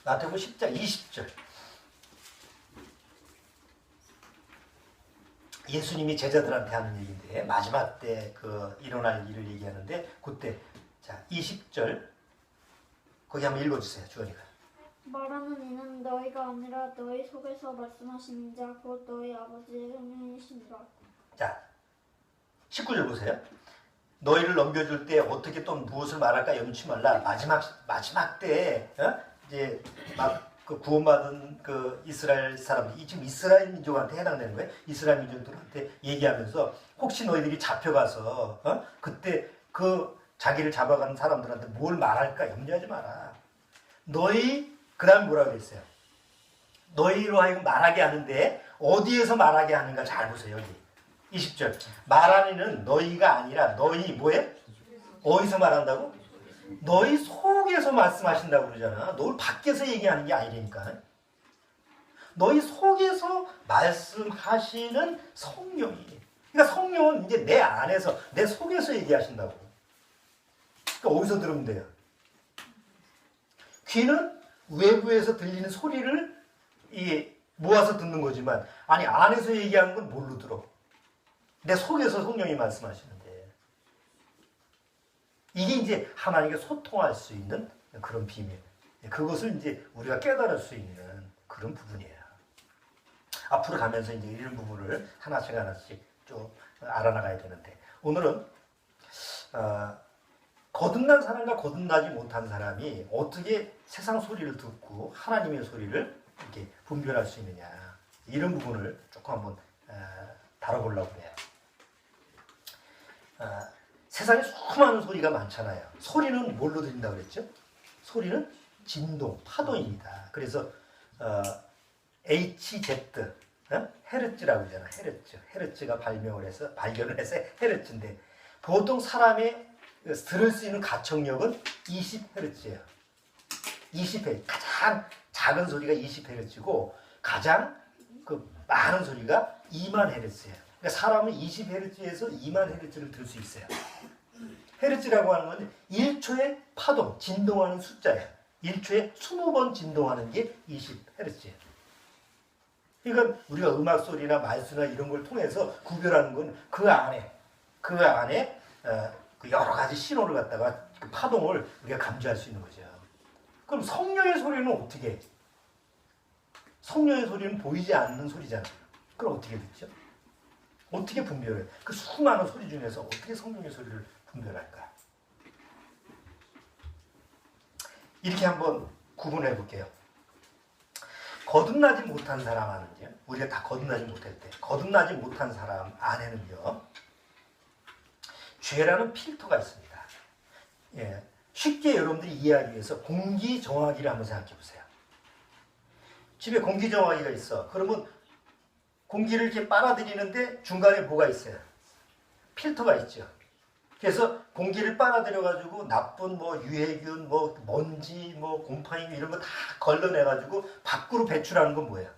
마태복음 10장 20절. 예수님이 제자들한테 하는 얘기인데 마지막 때 그 일어날 일을 얘기하는데 그때 자 20절 거기 한번 읽어주세요. 주원이가. 말하는 이는 너희가 아니라 너희 속에서 말씀하시는 자 곧 너희 아버지의 성령이시니라. 자 19절 보세요. 너희를 넘겨줄 때 어떻게 또 무엇을 말할까 염치 말라. 마지막 때 이제 막 그 구원받은 그 이스라엘 사람들, 지금 이스라엘 민족한테 해당되는 거예요. 이스라엘 민족들한테 얘기하면서 혹시 너희들이 잡혀가서 그때 그 자기를 잡아가는 사람들한테 뭘 말할까 염려하지 마라. 너희 그다음 뭐라고 그랬어요? 너희로 하여금 말하게 하는데 어디에서 말하게 하는가 잘 보세요. 여기 20절. 말하니는 너희가 아니라 너희 뭐예요? 어디서 말한다고? 너희 속에서 말씀하신다고 그러잖아. 너 밖에서 얘기하는 게 아니라니까. 너희 속에서 말씀하시는 성령이. 그러니까 성령은 이제 내 안에서, 내 속에서 얘기하신다고. 그러니까 어디서 들으면 돼요? 귀는 외부에서 들리는 소리를 모아서 듣는 거지만, 아니, 안에서 얘기하는 건 뭘로 들어? 내 속에서 성령이 말씀하시는데. 이게 이제 하나님께 소통할 수 있는 그런 비밀. 그것을 이제 우리가 깨달을 수 있는 그런 부분이에요. 앞으로 가면서 이제 이런 부분을 하나씩 좀 알아나가야 되는데, 오늘은, 거듭난 사람과 거듭나지 못한 사람이 어떻게 세상 소리를 듣고 하나님의 소리를 이렇게 분별할 수 있느냐. 이런 부분을 조금 한번 다뤄보려고 해요. 세상에 수많은 소리가 많잖아요. 소리는 뭘로 들린다고 그랬죠? 소리는 진동, 파동입니다. 그래서 HZ, 헤르츠라고 그러잖아. 헤르츠가 발견을 해서 헤르츠인데 보통 사람의 들을 수 있는 가청력은 20헤르츠예요. 20헤르츠. 가장 작은 소리가 20헤르츠고 가장 많은 소리가 2만 헤르츠예요. 그러니까 사람은 20헤르츠에서 2만 헤르츠를 들을 수 있어요. 헤르츠라고 하는 건 1초의 파동, 진동하는 숫자예요. 1초에 20번 진동하는 게 20헤르츠예요. 그러니까 우리가 음악 소리나 말수나 이런 걸 통해서 구별하는 건 그 안에 여러 가지 신호를 갖다가 그 파동을 우리가 감지할 수 있는 거죠. 그럼 성령의 소리는 어떻게 해? 성령의 소리는 보이지 않는 소리잖아요. 그럼 어떻게 듣죠? 어떻게 분별해? 그 수많은 소리 중에서 어떻게 성령의 소리를 분별할까? 이렇게 한번 구분해 볼게요. 거듭나지 못한 사람 안은요, 우리가 다 거듭나지 못할 때, 거듭나지 못한 사람 안에는요, 죄라는 필터가 있습니다. 예, 쉽게 여러분들이 이해하기 위해서 공기정화기를 한번 생각해 보세요. 집에 공기정화기가 있어. 그러면 공기를 이렇게 빨아들이는데 중간에 뭐가 있어요? 필터가 있죠. 그래서 공기를 빨아들여가지고 나쁜 뭐 유해균, 뭐 먼지, 뭐 곰팡이 이런 거 다 걸러내가지고 밖으로 배출하는 건 뭐예요?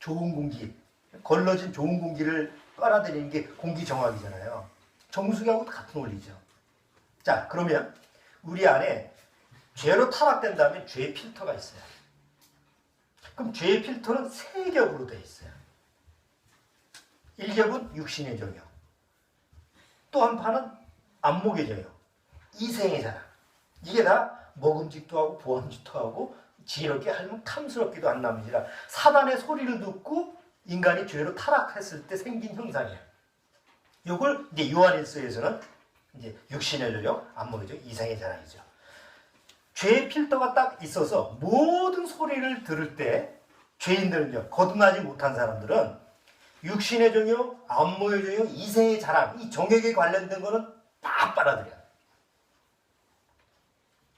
좋은 공기, 걸러진 좋은 공기를 빨아들이는 게 공기 정화기잖아요. 정수기하고 같은 원리죠. 자, 그러면 우리 안에 죄로 타락된 다음에 죄 필터가 있어요. 그럼 죄 필터는 세 겹으로 되어 있어요. 1겹은 육신의 정욕, 또 한 판은 안목의 정욕, 이생의 자랑. 이게 다 먹음직도 하고 보암직도 하고 지혜롭게 하면 탐스럽기도 한 남이라 사단의 소리를 듣고 인간이 죄로 타락했을 때 생긴 형상이에요. 이걸 이제 요한일서에서는 이제 육신의 정욕, 안목의 정욕, 이생의 자랑이죠. 죄의 필터가 딱 있어서 모든 소리를 들을 때 죄인들은요, 거듭나지 못한 사람들은 육신의 정욕, 안목의 정욕, 이생의 자랑, 이 정욕에 관련된 거는 다 빨아들여요.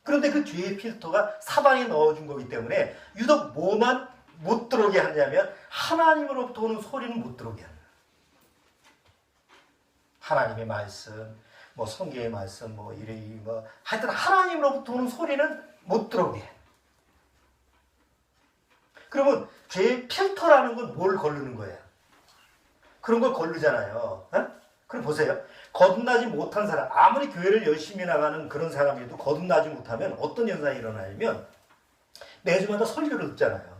그런데 그 죄의 필터가 사방에 넣어준 거기 때문에 유독 뭐만 못 들어오게 하냐면 하나님으로부터 오는 소리는 못 들어오게 합니다. 하나님의 말씀, 뭐 성경의 말씀, 뭐 이래 뭐 하여튼 하나님으로부터 오는 소리는 못 들어오게 해요. 그러면 죄의 필터라는 건 뭘 거르는 거예요? 그런 걸 거르잖아요. 그럼 보세요. 거듭나지 못한 사람, 아무리 교회를 열심히 나가는 그런 사람이라도 거듭나지 못하면 어떤 현상이 일어나냐면 매주마다 설교를 듣잖아요.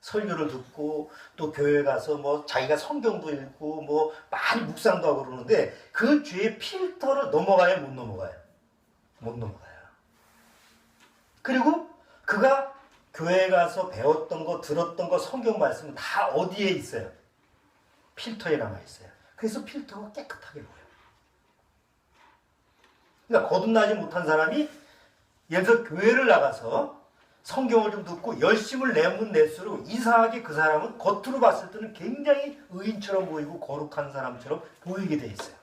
설교를 듣고 또 교회 가서 뭐 자기가 성경도 읽고 뭐 많이 묵상도 하고 그러는데 그 죄의 필터를 넘어가요, 못 넘어가요? 못 넘어가요. 그리고 그가 교회 가서 배웠던 거, 들었던 거, 성경 말씀은 다 어디에 있어요? 필터에 남아 있어요. 그래서 필터가 깨끗하게 보여요. 그러니까 거듭나지 못한 사람이 예를 들어 교회를 나가서 성경을 좀 듣고 열심을 내면 낼수록 이상하게 그 사람은 겉으로 봤을 때는 굉장히 의인처럼 보이고 거룩한 사람처럼 보이게 돼 있어요.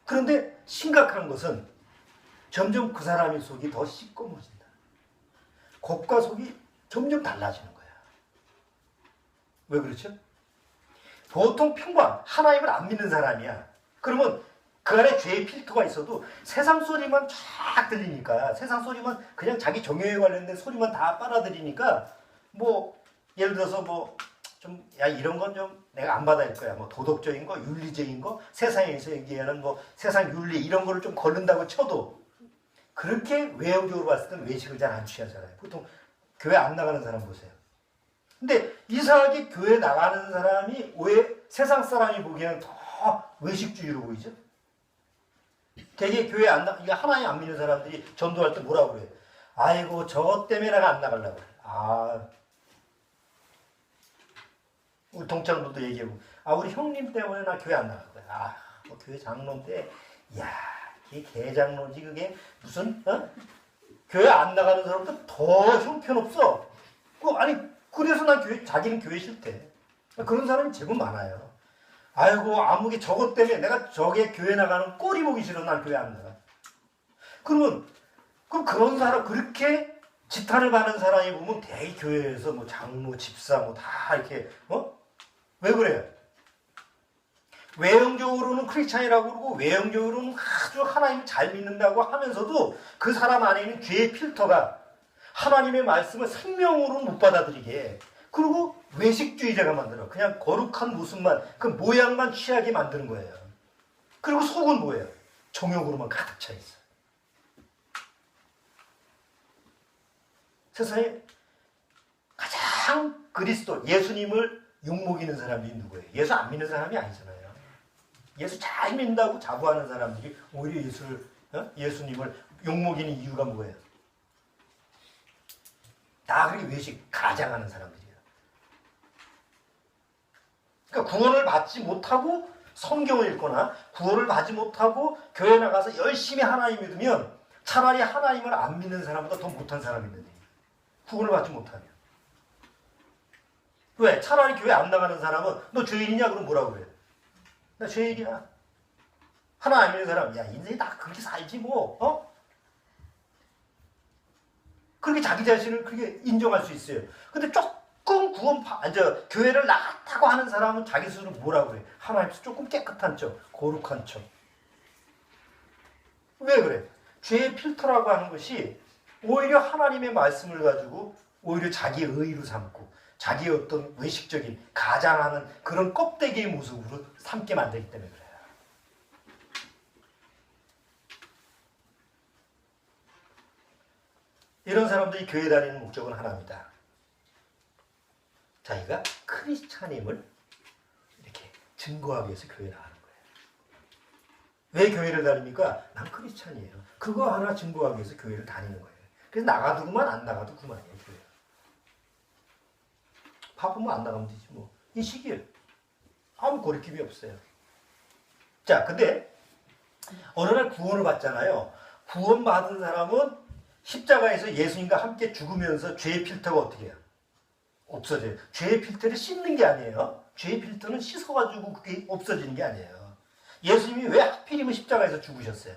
그런데 심각한 것은 점점 그 사람의 속이 더 시꺼머진다. 겉과 속이 점점 달라지는 거야. 왜 그렇죠? 보통 평범 하나님을 안 믿는 사람이야. 그러면 그 안에 죄의 필터가 있어도 세상 소리만 쫙 들리니까 세상 소리만 그냥 자기 정욕에 관련된 소리만 다 빨아들이니까 뭐 예를 들어서 뭐 좀 야 이런 건 좀 내가 안 받아야 할 거야. 뭐 도덕적인 거, 윤리적인 거, 세상에서 얘기하는 뭐 세상 윤리 이런 거를 좀 거른다고 쳐도 그렇게 외형적으로 봤을 때는 외식을 잘 안 취하잖아요. 보통 교회 안 나가는 사람 보세요. 근데 이상하게 교회 나가는 사람이 왜 세상 사람이 보기에는 더 외식주의로 보이죠? 되게 교회 안 나, 이게 하나님 안 믿는 사람들이 전도할 때 뭐라고 그래요? 아이고, 저 때문에 내가 안 나가려고 그래. 우리 동창들도 얘기하고, 우리 형님 때문에 나 교회 안 나갈 거야. 뭐 교회 장로인 때, 이게 개장로지, 그게 무슨, 교회 안 나가는 사람도 더 형편없어. 그래서 난 자기는 교회 싫대. 그런 사람이 제법 많아요. 아이고, 아무게 저것 때문에 내가 저게 교회 나가는 꼴이 보기 싫어. 난 교회 안 나가. 그럼 그런 사람, 그렇게 지탄을 받는 사람이 보면 대개 교회에서 뭐 장로, 집사 뭐 다 이렇게, 왜 그래요? 외형적으로는 크리스찬이라고 그러고 외형적으로는 아주 하나님을 잘 믿는다고 하면서도 그 사람 안에 있는 죄의 필터가 하나님의 말씀을 생명으로 못 받아들이게 그리고 외식주의자가 만들어. 그냥 거룩한 모습만, 그 모양만 취하게 만드는 거예요. 그리고 속은 뭐예요? 정욕으로만 가득 차 있어요. 세상에 가장 그리스도, 예수님을 욕먹이는 사람이 누구예요? 예수 안 믿는 사람이 아니잖아요. 예수 잘 믿는다고 자부하는 사람들이 오히려 예수님을 욕먹이는 이유가 뭐예요? 다 그렇게 외식, 가장하는 사람들이에요. 그러니까 구원을 받지 못하고 성경을 읽거나 구원을 받지 못하고 교회 나가서 열심히 하나님 믿으면 차라리 하나님을 안 믿는 사람보다 더 못한 사람이 있는데 구원을 받지 못하면. 왜? 차라리 교회 안 나가는 사람은 너 죄인이냐? 그럼 뭐라고 그래? 나 죄인이야. 하나 안 믿는 사람, 야 인생이 다 그렇게 살지 뭐. 그렇게 자기 자신을 그렇게 인정할 수 있어요. 근데 조금 교회를 나갔다고 하는 사람은 자기 스스로 뭐라고 그래? 하나님께서 조금 깨끗한 척, 거룩한 척. 왜 그래? 죄의 필터라고 하는 것이 오히려 하나님의 말씀을 가지고 오히려 자기의 의의로 삼고 자기의 어떤 외식적인 가장하는 그런 껍데기의 모습으로 삼게 만들기 때문에 그래요. 이런 사람들이 교회 다니는 목적은 하나입니다. 자기가 크리스찬임을 이렇게 증거하기 위해서 교회 나가는 거예요. 왜 교회를 다닙니까? 난 크리스찬이에요. 그거 하나 증거하기 위해서 교회를 다니는 거예요. 그래서 나가도 그만 안 나가도 그만이에요. 교회. 바쁘면 안 나가면 되지 뭐. 이 시기에 아무 거리낌이 없어요. 자, 근데 어느 날 구원을 받잖아요. 구원받은 사람은 십자가에서 예수님과 함께 죽으면서 죄의 필터가 어떻게 해요? 없어져요. 죄의 필터를 씻는 게 아니에요. 죄의 필터는 씻어가지고 그게 없어지는 게 아니에요. 예수님이 왜 하필이면 십자가에서 죽으셨어요?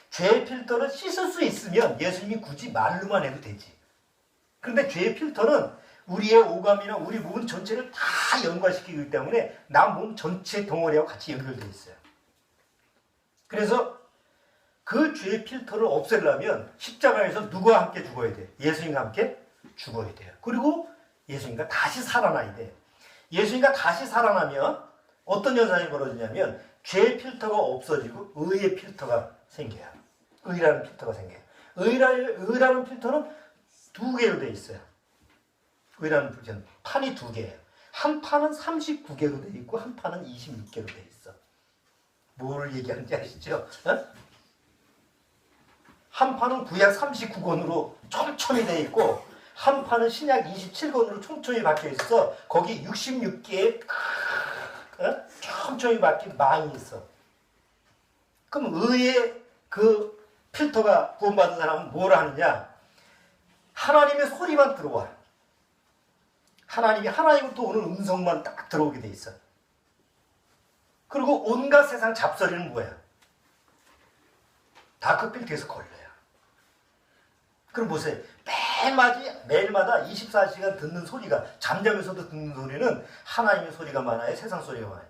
죄의 필터를 씻을 수 있으면 예수님이 굳이 말로만 해도 되지. 그런데 죄의 필터는 우리의 오감이나 우리 몸 전체를 다 연관시키기 때문에 남 몸 전체 덩어리하고 같이 연결되어 있어요. 그래서 그 죄의 필터를 없애려면 십자가에서 누구와 함께 죽어야 돼? 예수님과 함께 죽어야 돼요. 그리고 예수님과 다시 살아나야 돼. 예수님과 다시 살아나면 어떤 현상이 벌어지냐면 죄의 필터가 없어지고 의의 필터가 생겨요. 의라는 필터가 생겨요. 의라는 필터는 두 개로 되어 있어요. 의라는 필터는 판이 두 개예요. 한 판은 39개로 되어 있고 한 판은 26개로 되어 있어. 뭘 얘기하는지 아시죠? 어? 한 판은 구약 39권으로 촘촘히 되어 있고 한 판은 신약 27권으로 촘촘히 박혀 있어. 거기 66개의 촘촘히 박힌 망이 있어. 그럼 의의 그 필터가 구원받은 사람은 뭘 하느냐? 하나님의 소리만 들어와. 하나님부터 오는 음성만 딱 들어오게 돼 있어. 그리고 온갖 세상 잡소리는 뭐야? 다 그 필터에서 걸려요. 그럼 보세요. 매일마다 24시간 듣는 소리가, 잠자면서도 듣는 소리는 하나님의 소리가 많아요? 세상 소리가 많아요?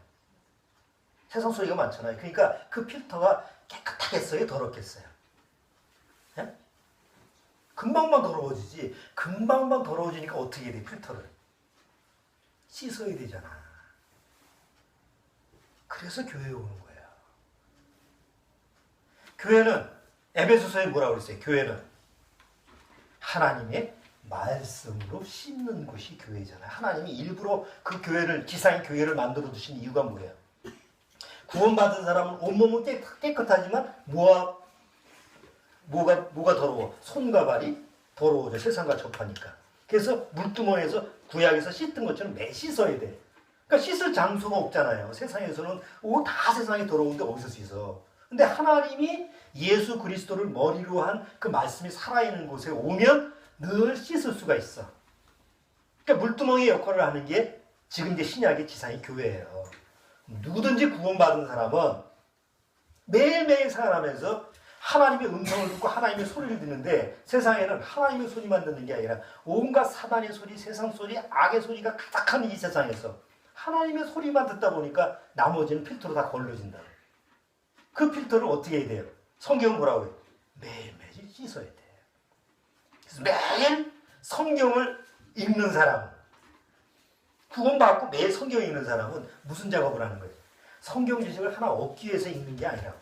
세상 소리가 많잖아요. 그러니까 그 필터가 깨끗하겠어요? 더럽겠어요? 예? 금방만 더러워지지. 금방만 더러워지니까 어떻게 돼? 필터를 씻어야 되잖아. 그래서 교회에 오는 거예요. 교회는 에베소서에 뭐라고 그랬어요? 교회는 하나님의 말씀으로 씻는 곳이 교회잖아요. 하나님이 일부러 그 교회를, 지상의 교회를 만들어 두신 이유가 뭐예요? 구원받은 사람은 온몸은 깨끗하지만 뭐가 더러워? 손과 발이 더러워져. 세상과 접하니까. 그래서 물두멍에서 구약에서 씻던 것처럼 매 씻어야 돼. 그러니까 씻을 장소가 없잖아요. 세상에서는 다 세상이 더러운데 어디서 씻어? 근데 하나님이 예수 그리스도를 머리로 한 그 말씀이 살아있는 곳에 오면 늘 씻을 수가 있어. 그러니까 물두멍의 역할을 하는 게 지금 이제 신약의 지상의 교회예요. 누구든지 구원받은 사람은 매일매일 생활하면서 하나님의 음성을 듣고 하나님의 소리를 듣는데 세상에는 하나님의 소리만 듣는 게 아니라 온갖 사단의 소리, 세상 소리, 악의 소리가 가득한 이 세상에서 하나님의 소리만 듣다 보니까 나머지는 필터로 다 걸러진다. 그 필터를 어떻게 해야 돼요? 성경은 뭐라고 해요? 매일매일 씻어야 돼. 그래서 매일 성경을 읽는 사람은, 구원받고 매일 성경 읽는 사람은 무슨 작업을 하는 거예요? 성경 지식을 하나 얻기 위해서 읽는 게 아니라고.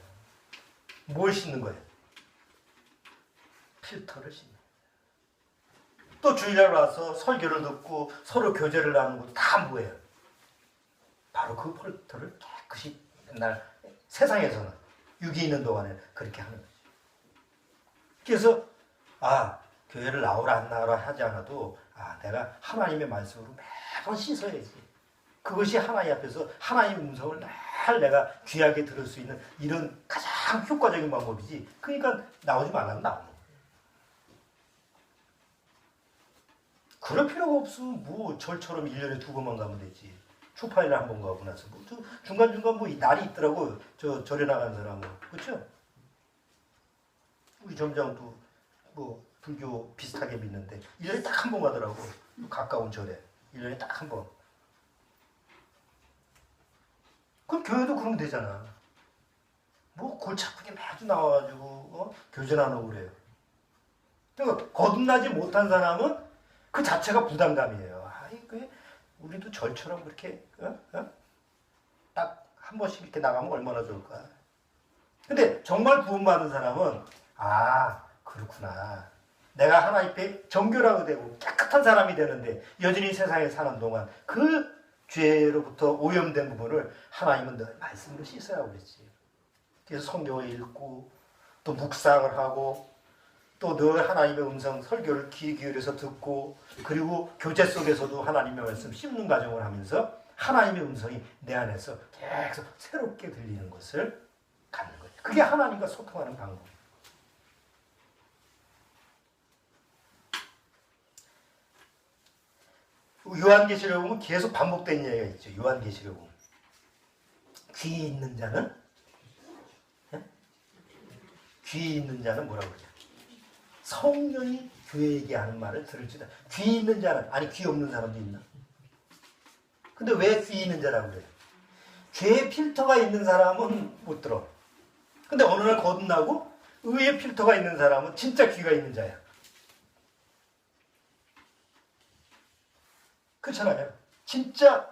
뭘 씻는 거예요? 필터를 씻는 거예요. 또 주일날 와서 설교를 듣고 서로 교제를 나누는 것도 다 뭐예요? 바로 그 필터를 깨끗이 맨날 세상에서는 육이 있는 동안에 그렇게 하는 거죠. 그래서 교회를 나오라 안 나오라 하지 않아도 내가 하나님의 말씀으로 매번 씻어야지. 그것이 하나님 앞에서 하나님의 음성을 늘 내가 귀하게 들을 수 있는 이런 가장 효과적인 방법이지. 그러니까 나오지 말라면 나오는 거예요. 그럴 필요가 없으면 뭐 절처럼 1년에 2번만 가면 되지. 초파일에 한 번 가고 나서 뭐 중간중간 뭐 날이 있더라고. 절에 나가는 사람은. 그렇죠? 우리 점장도 뭐 불교 비슷하게 믿는데 1년에 딱 한 번 가더라고. 가까운 절에. 1년에 딱 한 번. 그럼 교회도 그러면 되잖아. 뭐 골치 아프게 매주 나와가지고 교제나 하고 그래요. 그러니까 거듭나지 못한 사람은 그 자체가 부담감이에요. 아이, 우리도 절처럼 그렇게 딱 한 번씩 이렇게 나가면 얼마나 좋을까. 근데 정말 구원받은 사람은 아, 그렇구나. 내가 하나님 앞에 정결하고 되고 깨끗한 사람이 되는데 여전히 세상에 사는 동안 그 죄로부터 오염된 부분을 하나님은 늘 말씀으로 씻으라고 그랬지. 그래서 성경을 읽고 또 묵상을 하고 또 늘 하나님의 음성 설교를 귀 기울여서 듣고 그리고 교제 속에서도 하나님의 말씀 씹는 과정을 하면서 하나님의 음성이 내 안에서 계속 새롭게 들리는 것을 갖는 거예요. 그게 하나님과 소통하는 방법이에요. 요한계시록 보면 계속 반복된 이야기가 있죠. 요한계시록 보면 귀 있는 자는 귀 있는 자는 뭐라고 그러냐? 성령이 교회에게 하는 말을 들을지다. 귀 있는 자는 아니 귀 없는 사람도 있나? 근데 왜 귀 있는 자라고 그래요? 죄의 필터가 있는 사람은 못 들어. 근데 어느 날 거듭나고 의의 필터가 있는 사람은 진짜 귀가 있는 자야. 그렇잖아요. 진짜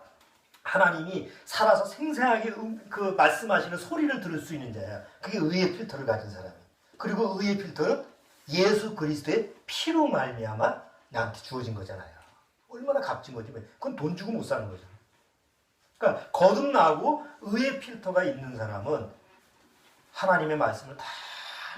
하나님이 살아서 생생하게 그 말씀하시는 소리를 들을 수 있는 자야. 그게 의의 필터를 가진 사람이야. 그리고 의의 필터는 예수 그리스도의 피로 말미암아 나한테 주어진 거잖아요. 얼마나 값진 거지. 그건 돈 주고 못 사는 거죠. 그러니까 거듭나고 의의 필터가 있는 사람은 하나님의 말씀을 다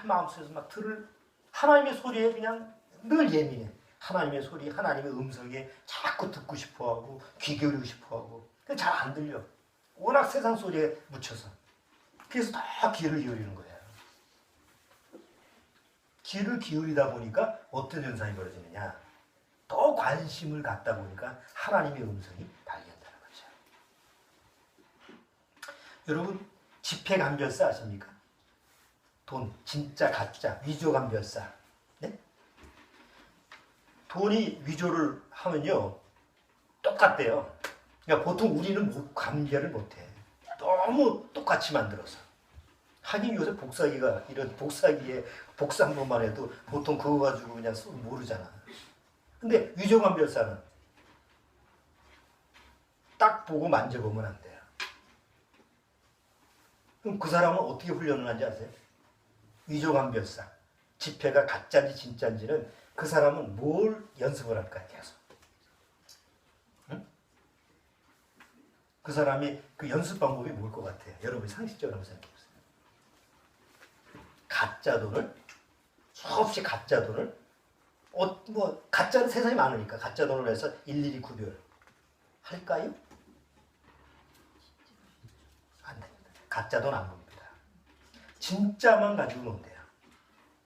마음속에서 막 들을 하나님의 소리에 그냥 늘 예민해. 하나님의 소리, 하나님의 음성에 자꾸 듣고 싶어하고 귀 기울이고 싶어하고 잘 안 들려. 워낙 세상 소리에 묻혀서. 그래서 다 귀를 기울이는 거예요. 귀를 기울이다 보니까 어떤 현상이 벌어지느냐. 더 관심을 갖다 보니까 하나님의 음성이 발견되는 거죠. 여러분 지폐감별사 아십니까? 돈, 진짜 가짜, 위조감별사. 네? 돈이 위조를 하면요 똑같대요. 그러니까 보통 우리는 감별을 못해. 너무 똑같이 만들어서. 하긴 요새 복사기가 이런 복사기에 복사 한 번만 해도 보통 그거 가지고 그냥 모르잖아. 근데 위조감별사는 딱 보고 만져보면 안 돼요. 그럼 그 사람은 어떻게 훈련을 하는지 아세요? 위조감별사. 지폐가 가짜인지 진짜인지는 그 사람은 뭘 연습을 할까요? 계속. 응? 그 사람이 그 연습 방법이 뭘 것 같아요? 여러분이 상식적으로 한번 생각해 보세요. 가짜 돈을 수없이 가짜 돈을 뭐 가짜는 세상에 많으니까 가짜 돈을 해서 일일이 구별할까요? 안 됩니다. 가짜 돈 안 봅니다. 진짜만 가지고 논대요.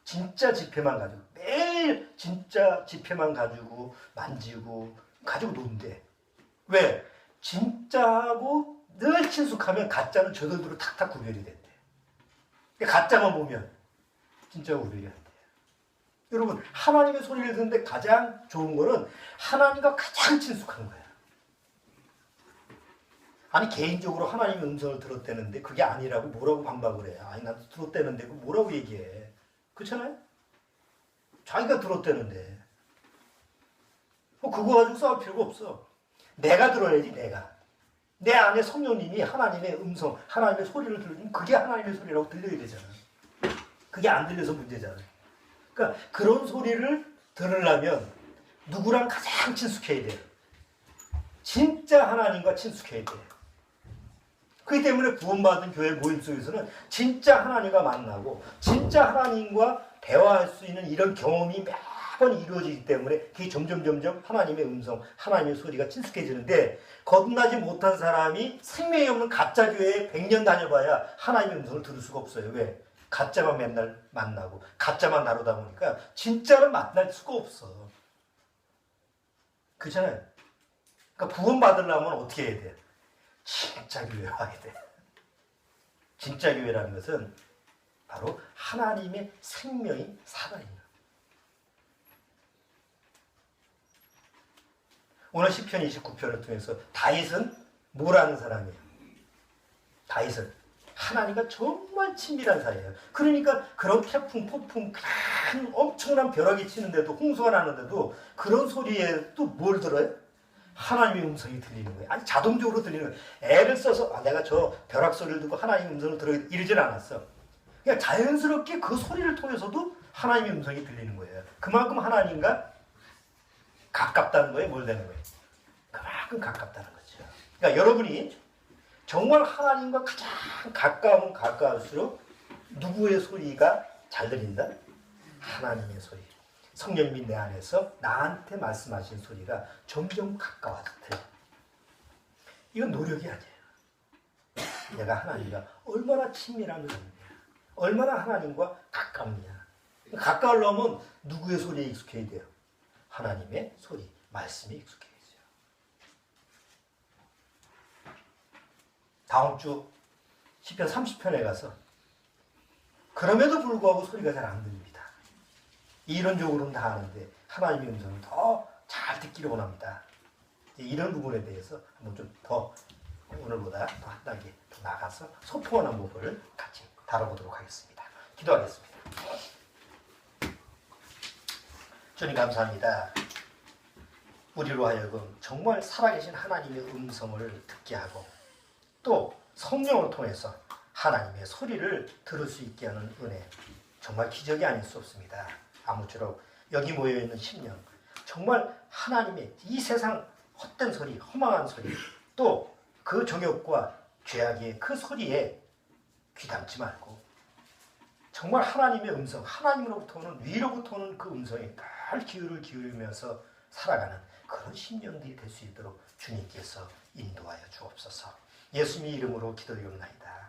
진짜 지폐만 가지고 매일 진짜 지폐만 가지고 만지고 가지고 논대. 왜? 진짜하고 늘 친숙하면 가짜는 저절로 탁탁 구별이 된대. 가짜만 보면 진짜가 구별이 안 돼요. 여러분 하나님의 소리를 듣는데 가장 좋은 거는 하나님과 가장 친숙한 거예요. 아니 개인적으로 하나님의 음성을 들었다는데 그게 아니라고 뭐라고 반박을 해. 아니 나도 들었다는데 뭐라고 얘기해. 그렇잖아요? 자기가 들었다는데 그거 가지고 싸울 필요가 없어. 내가 들어야지. 내가 내 안에 성령님이 하나님의 음성 하나님의 소리를 들으면 그게 하나님의 소리라고 들려야 되잖아. 그게 안 들려서 문제잖아. 그러니까 그런 소리를 들으려면 누구랑 가장 친숙해야 돼요. 진짜 하나님과 친숙해야 돼요. 그렇기 때문에 구원받은 교회 모임 속에서는 진짜 하나님과 만나고 진짜 하나님과 대화할 수 있는 이런 경험이 매번 이루어지기 때문에 그게 점점 하나님의 음성, 하나님의 소리가 친숙해지는데 거듭나지 못한 사람이 생명이 없는 가짜 교회에 100년 다녀봐야 하나님의 음성을 들을 수가 없어요. 왜? 가짜만 맨날 만나고 가짜만 나누다 보니까 진짜를 만날 수가 없어. 그렇잖아요. 그러니까 구원받으려면 어떻게 해야 돼? 진짜 교회 와야 돼. 진짜 교회라는 것은 바로 하나님의 생명이 살아있는. 오늘 시편 29편을 통해서 다윗은 뭐라는 사람이에요? 다윗은 하나님과 정말 친밀한 사이예요. 그러니까 그런 태풍, 폭풍, 큰 엄청난 벼락이 치는데도, 홍수가 나는데도 그런 소리에 또 뭘 들어요? 하나님의 음성이 들리는 거예요. 아니 자동적으로 들리는 거예요. 애를 써서 내가 저 벼락 소리를 듣고 하나님의 음성을 들어 이러질 않았어. 그냥 자연스럽게 그 소리를 통해서도 하나님의 음성이 들리는 거예요. 그만큼 하나님과 가깝다는 거예요. 뭘 되는 거예요? 그만큼 가깝다는 거죠. 그러니까 여러분이 정말 하나님과 가장 가까우면 가까울수록 누구의 소리가 잘 들린다? 하나님의 소리. 성령님이 내 안에서 나한테 말씀하신 소리가 점점 가까워져 들려. 이건 노력이 아니에요. 내가 하나님과 얼마나 친밀한 사람이냐, 얼마나 하나님과 가깝냐. 가까우려면 누구의 소리에 익숙해야 돼요? 하나님의 소리, 말씀에 익숙해야 돼요. 다음 주 시편 30편에 가서 그럼에도 불구하고 소리가 잘 안 들립니다. 이론적으로는 다 아는데 하나님의 음성을 더 잘 듣기를 원합니다. 이런 부분에 대해서 한번 좀 더 오늘보다 더 한 단계 더 나가서 소통하는 부분을 같이 다뤄보도록 하겠습니다. 기도하겠습니다. 주님 감사합니다. 우리로 하여금 정말 살아계신 하나님의 음성을 듣게 하고 또 성령을 통해서 하나님의 소리를 들을 수 있게 하는 은혜, 정말 기적이 아닐 수 없습니다. 아무쪼록 여기 모여있는 심령, 정말 하나님의 이 세상 헛된 소리, 허망한 소리, 또 그 정욕과 죄악의 그 소리에 귀담지 말고 정말 하나님의 음성, 하나님으로부터 오는, 위로부터 오는 그 음성에 늘 귀를 기울이면서 살아가는 그런 심령들이 될 수 있도록 주님께서 인도하여 주옵소서. 예수님의 이름으로 기도드리옵나이다.